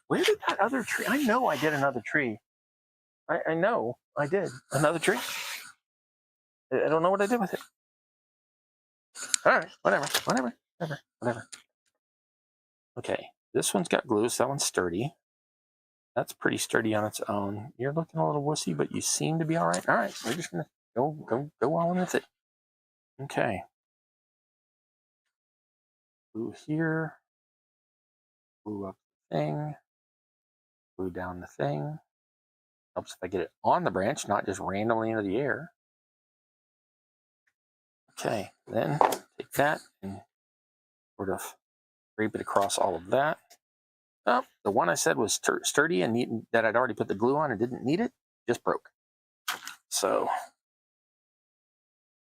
Where did that other tree? I know I did another tree. I know I did another tree. I don't know what I did with it. All right, whatever. Okay, this one's got glue, so that one's sturdy. That's pretty sturdy on its own. You're looking a little wussy, but you seem to be all right. All right, we're just gonna go on with it. Okay. Glue here. Glue up the thing. Glue down the thing. Helps if I get it on the branch, not just randomly into the air. Okay, then take that and sort of drape it across all of that. Oh, the one I said was sturdy and neat, that I'd already put the glue on and didn't need it, just broke. So,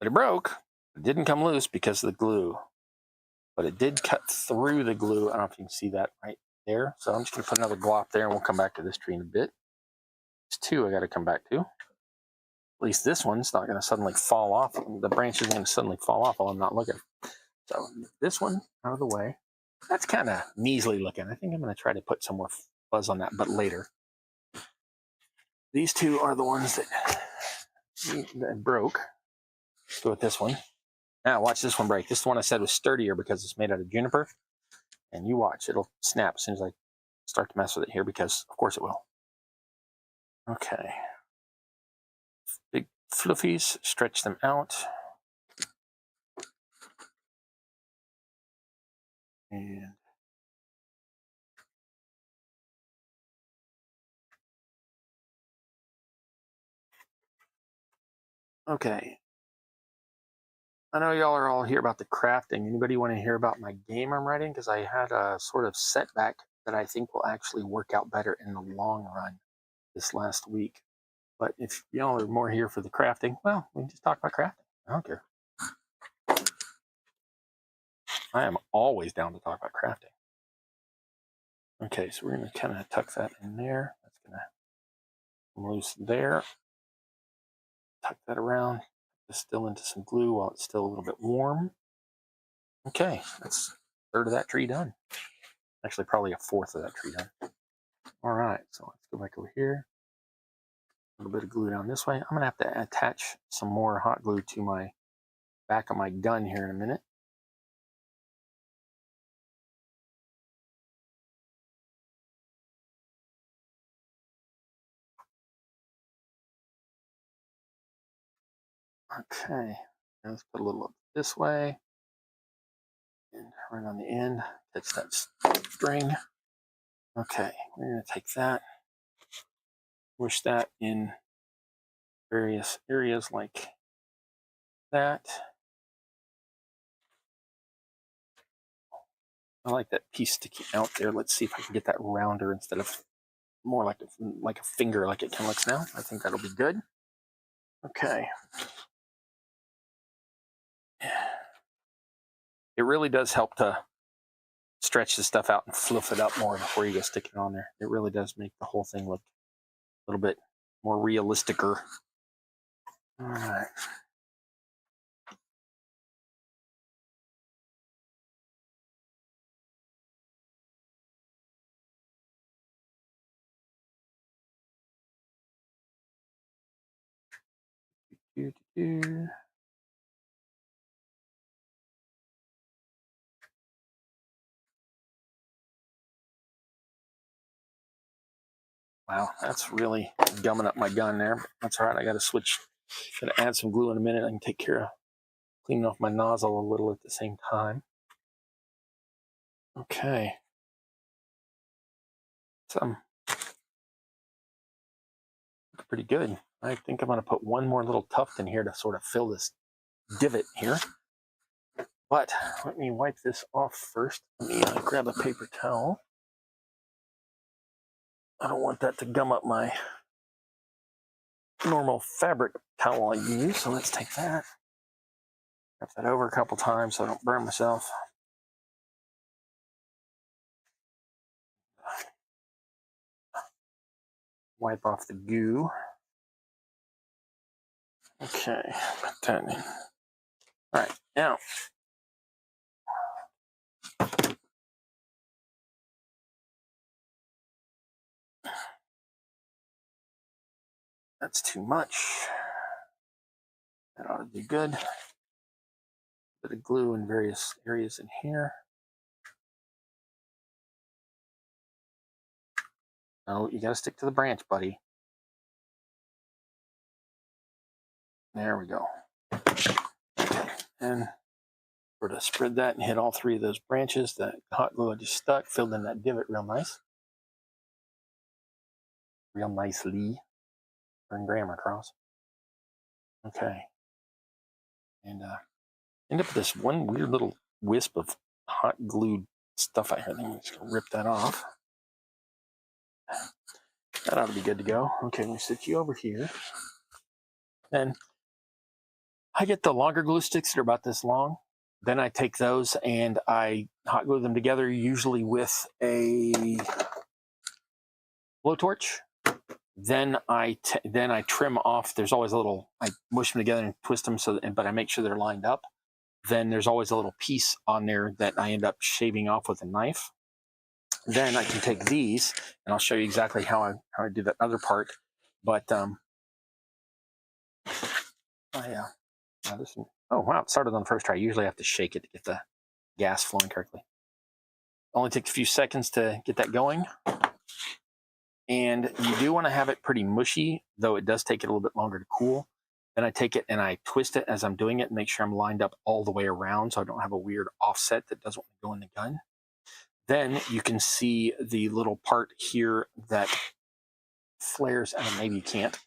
but it broke. It didn't come loose because of the glue, but it did cut through the glue. I don't know if you can see that right there. So I'm just going to put another glop there, and we'll come back to this tree in a bit. There's two I got to come back to. At least this one's not going to suddenly fall off. The branch isn't going to suddenly fall off while I'm not looking. So this one out of the way. That's kind of measly looking. I think I'm going to try to put some more fuzz on that, but later. These two are the ones that broke. Let's go with this one. Now watch this one break. This is the one I said was sturdier because it's made out of juniper. And you watch, it'll snap as soon as I start to mess with it here, because of course it will. Okay. Big fluffies, stretch them out. And okay. I know y'all are all here about the crafting. Anybody want to hear about my game I'm writing? Because I had a sort of setback that I think will actually work out better in the long run this last week. But if y'all are more here for the crafting, well, we can just talk about crafting. I don't care. I am always down to talk about crafting. Okay, so we're going to kind of tuck that in there. That's going to come loose there. Tuck that around. Distill into some glue while it's still a little bit warm. Okay, that's a third of that tree done. Actually, probably a fourth of that tree done. All right, so let's go back over here. A little bit of glue down this way. I'm going to have to attach some more hot glue to my back of my gun here in a minute. Okay, let's put a little up this way. right on the end. That's that string. Okay, we're going to take that, push that in various areas like that. I like that piece sticking out there. Let's see if I can get that rounder instead of more like a finger like it kind of looks now. I think that'll be good. Okay. It really does help to stretch the stuff out and fluff it up more before you go stick it on there. It really does make the whole thing look a little bit more realisticer. All right. Wow, that's really gumming up my gun there. That's all right. I got to switch. Got to add some glue in a minute. I can take care of cleaning off my nozzle a little at the same time. Okay. Pretty good. I think I'm going to put one more little tuft in here to sort of fill this divot here. But let me wipe this off first. Let me grab a paper towel. I don't want that to gum up my normal fabric towel I use, so let's take that. Wrap that over a couple times so I don't burn myself. Wipe off the goo. Okay, put that in. All right, now that's too much. That ought to be good. Bit of glue in various areas in here. Oh, you gotta stick to the branch, buddy. There we go. Okay, and sort of spread that and hit all three of those branches. That hot glue I just stuck, filled in that divot real nice. Real nicely. Burn grammar cross. Okay. And end up with this one weird little wisp of hot glued stuff I heard. I'm just gonna rip that off. That ought to be good to go. Okay, let me sit you over here. Then I get the longer glue sticks that are about this long. Then I take those and I hot glue them together, usually with a blowtorch. Then I trim off. There's always a little. I mush them together and twist them but I make sure they're lined up. Then there's always a little piece on there that I end up shaving off with a knife. Then I can take these, and I'll show you exactly how I do that other part. But oh wow, it started on the first try. Usually I have to shake it to get the gas flowing correctly. Only takes a few seconds to get that going. And you do want to have it pretty mushy, though it does take it a little bit longer to cool. Then I take it and I twist it as I'm doing it, and make sure I'm lined up all the way around so I don't have a weird offset that doesn't want to go in the gun. Then you can see the little part here that flares, and maybe you can't,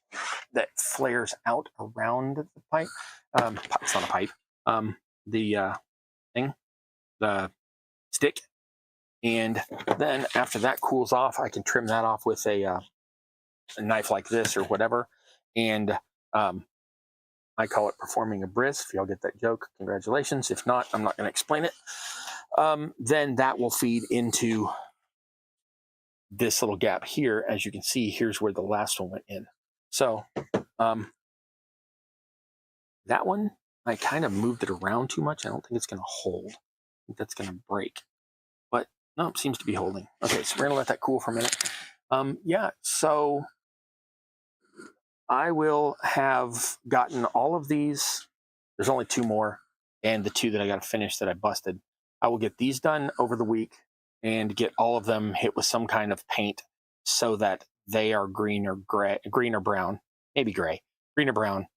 that flares out around the pipe. It's not a pipe. The thing, the stick. And then after that cools off, I can trim that off with a knife like this or whatever. And I call it performing a bris. If y'all get that joke, congratulations. If not, I'm not going to explain it. Then that will feed into this little gap here. As you can see, here's where the last one went in. So that one, I kind of moved it around too much. I don't think it's going to hold. I think that's going to break. But no, it seems to be holding. Okay, so we're going to let that cool for a minute. Yeah, so I will have gotten all of these. There's only two more, and the two that I got to finish that I busted. I will get these done over the week and get all of them hit with some kind of paint so that they are green or brown, maybe gray, green or brown.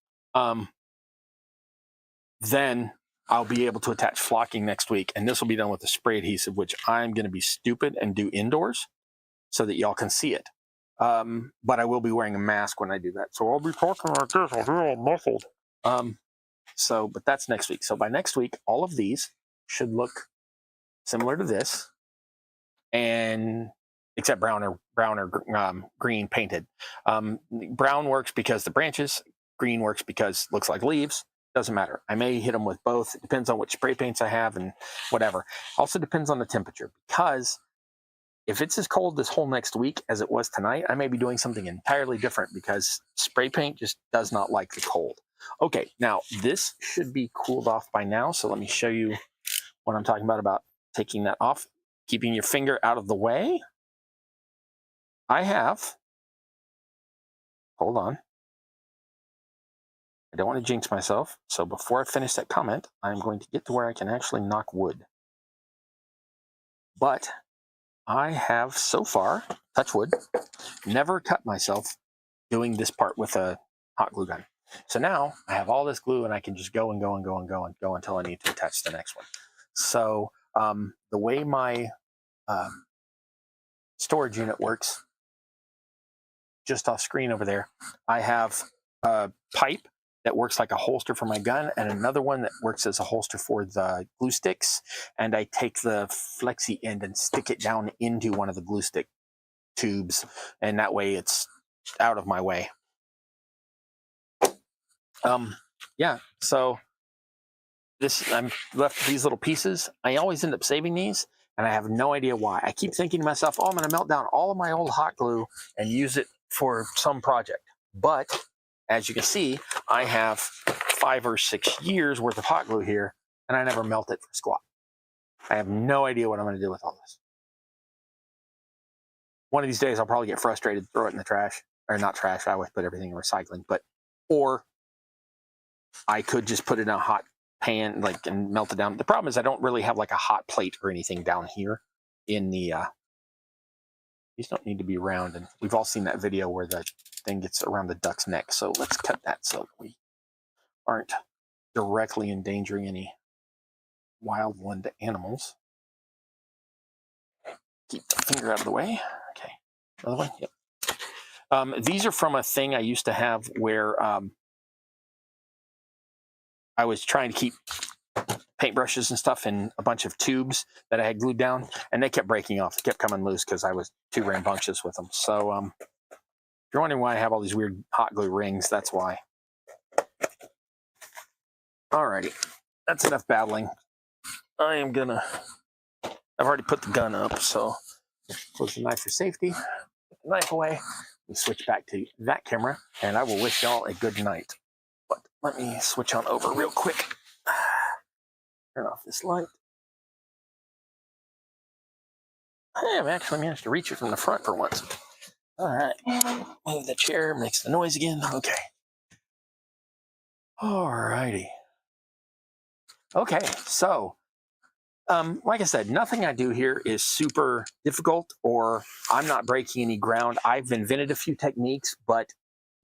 Then I'll be able to attach flocking next week, and this will be done with a spray adhesive, which I'm going to be stupid and do indoors so that y'all can see it. But I will be wearing a mask when I do that. So I'll be talking like this. I'll be all muffled. But that's next week. So by next week, all of these should look similar to this, and except brown or green painted. Brown works because the branches. Green works because it looks like leaves. Doesn't matter. I may hit them with both. It depends on which spray paints I have and whatever. Also depends on the temperature, because if it's as cold this whole next week as it was tonight, I may be doing something entirely different, because spray paint just does not like the cold. Okay, now this should be cooled off by now. So let me show you what I'm talking about taking that off, keeping your finger out of the way. I have, hold on. I don't want to jinx myself, so before I finish that comment, I'm going to get to where I can actually knock wood. But I have so far, touch wood, never cut myself doing this part with a hot glue gun. So now I have all this glue, and I can just go and go and go and go and go until I need to attach the next one. So the way my storage unit works, just off screen over there, I have a pipe that works like a holster for my gun, and another one that works as a holster for the glue sticks. And I take the flexi end and stick it down into one of the glue stick tubes, and that way it's out of my way. Yeah, so I'm left with these little pieces. I always end up saving these, and I have no idea why. I keep thinking to myself, oh, I'm going to melt down all of my old hot glue and use it for some project. But as you can see, I have 5 or 6 years worth of hot glue here, and I never melt it for squat. I have no idea what I'm going to do with all this. One of these days, I'll probably get frustrated, throw it in the trash, or not trash. I always put everything in recycling, or I could just put it in a hot pan, and melt it down. The problem is I don't really have like a hot plate or anything down here in the, these don't need to be round. And we've all seen that video where the thing gets around the duck's neck. So let's cut that so we aren't directly endangering any wildland animals. Keep the finger out of the way. Okay, another one. Yep. These are from a thing I used to have where I was trying to keep paintbrushes and stuff in a bunch of tubes that I had glued down, and they kept breaking off. They kept coming loose because I was too rambunctious with them. So if you're wondering why I have all these weird hot glue rings, that's why. Alrighty, that's enough babbling. I've already put the gun up, so close the knife for safety. Put the knife away. We switch back to that camera, and I will wish y'all a good night. But let me switch on over real quick. Turn off this light. I have actually managed to reach it from the front for once. All right. Move the chair, makes the noise again. Okay. All righty. Okay, so like I said, nothing I do here is super difficult, or I'm not breaking any ground. I've invented a few techniques, but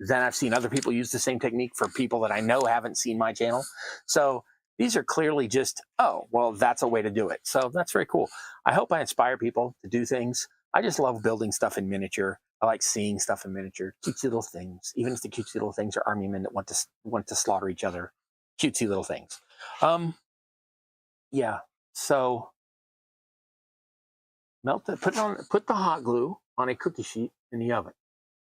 then I've seen other people use the same technique for people that I know haven't seen my channel. So these are clearly just, oh, well, that's a way to do it. So that's very cool. I hope I inspire people to do things. I just love building stuff in miniature. I like seeing stuff in miniature, cutesy little things, even if the cutesy little things are army men that want to slaughter each other. Cutesy little things. Yeah. So melt it, put the hot glue on a cookie sheet in the oven.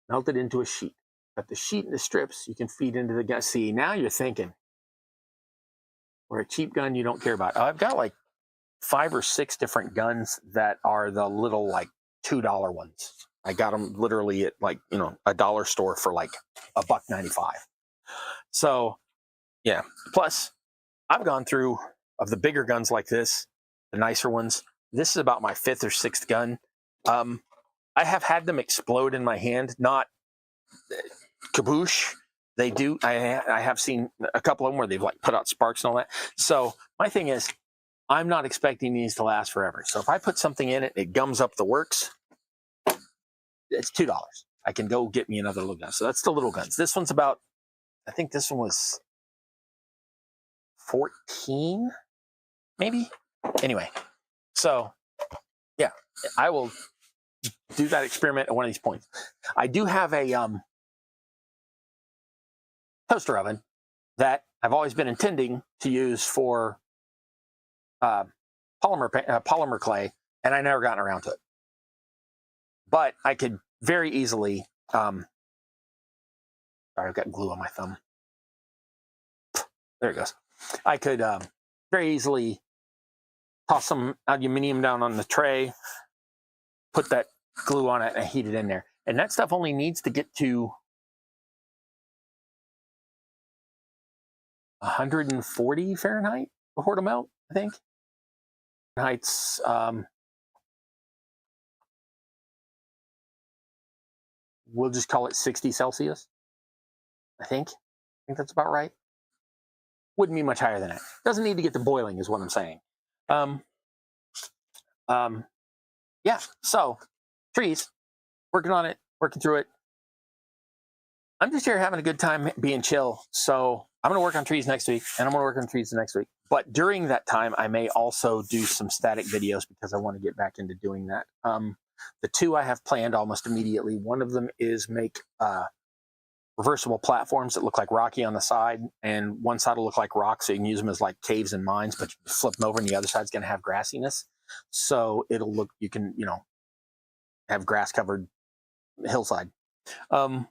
Melt it into a sheet. Cut the sheet into strips you can feed into the gun. See, now you're thinking, or a cheap gun you don't care about. I've got like 5 or 6 different guns that are the little like $2 ones. I got them literally at like, a dollar store for like $1.95. So yeah, plus I've gone through, of the bigger guns like this, the nicer ones, this is about my 5th or 6th gun. I have had them explode in my hand, not kaboosh. They do. I have seen a couple of them where they've like put out sparks and all that. So my thing is, I'm not expecting these to last forever. So if I put something in it, it gums up the works, it's $2. I can go get me another little gun. So that's the little guns. This one's about, I think this one was 14, maybe. Anyway, so yeah, I will do that experiment at one of these points. I do have a toaster oven that I've always been intending to use for polymer clay, and I never gotten around to it. But I could very easily, sorry, I've got glue on my thumb. There it goes. I could very easily toss some aluminum down on the tray, put that glue on it, and heat it in there. And that stuff only needs to get to 140 Fahrenheit before it'll melt, I think. Fahrenheit's we'll just call it 60 Celsius. I think that's about right. Wouldn't be much higher than that. Doesn't need to get to boiling, is what I'm saying. Yeah. So trees, working on it, working through it. I'm just here having a good time, being chill. So I'm going to work on trees next week, and I'm going to work on trees the next week. But during that time, I may also do some static videos because I want to get back into doing that. The two I have planned almost immediately. One of them is make reversible platforms that look like rocky on the side, and one side will look like rock, so you can use them as like caves and mines, but you flip them over and the other side's going to have grassiness. So it'll look, you can, you know, have grass covered hillside. And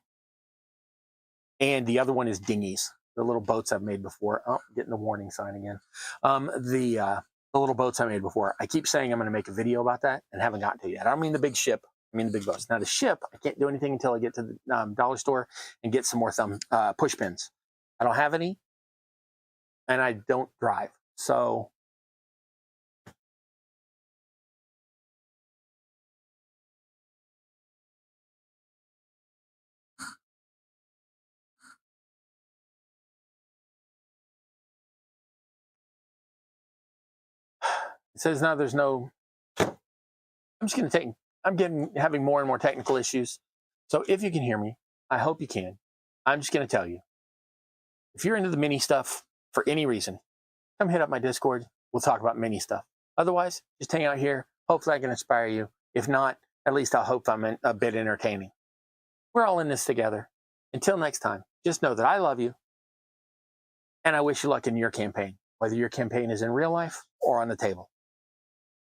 the other one is dinghies, the little boats I've made before. Oh, getting the warning sign again. The little boats I made before. I keep saying I'm going to make a video about that and haven't gotten to it yet. I don't mean the big ship. I mean the big boats. Now the ship, I can't do anything until I get to the dollar store and get some more push pins. I don't have any, and I don't drive. So it says now there's no, I'm having more and more technical issues. So if you can hear me, I hope you can. I'm just going to tell you, if you're into the mini stuff for any reason, come hit up my Discord. We'll talk about mini stuff. Otherwise, just hang out here. Hopefully I can inspire you. If not, at least I'll hope I'm a bit entertaining. We're all in this together. Until next time, just know that I love you, and I wish you luck in your campaign, whether your campaign is in real life or on the table.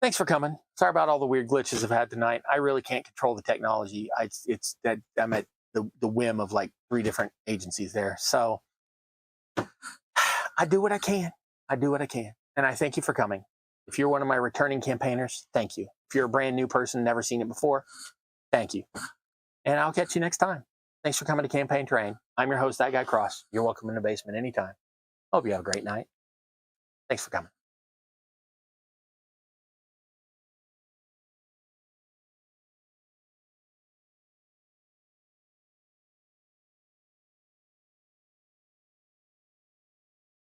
Thanks for coming. Sorry about all the weird glitches I've had tonight. I really can't control the technology. It's that I'm at the whim of like 3 different agencies there. So I do what I can. I do what I can. And I thank you for coming. If you're one of my returning campaigners, thank you. If you're a brand new person, never seen it before, thank you. And I'll catch you next time. Thanks for coming to Campaign Terrain. I'm your host, That Guy Cross. You're welcome in the basement anytime. Hope you have a great night. Thanks for coming.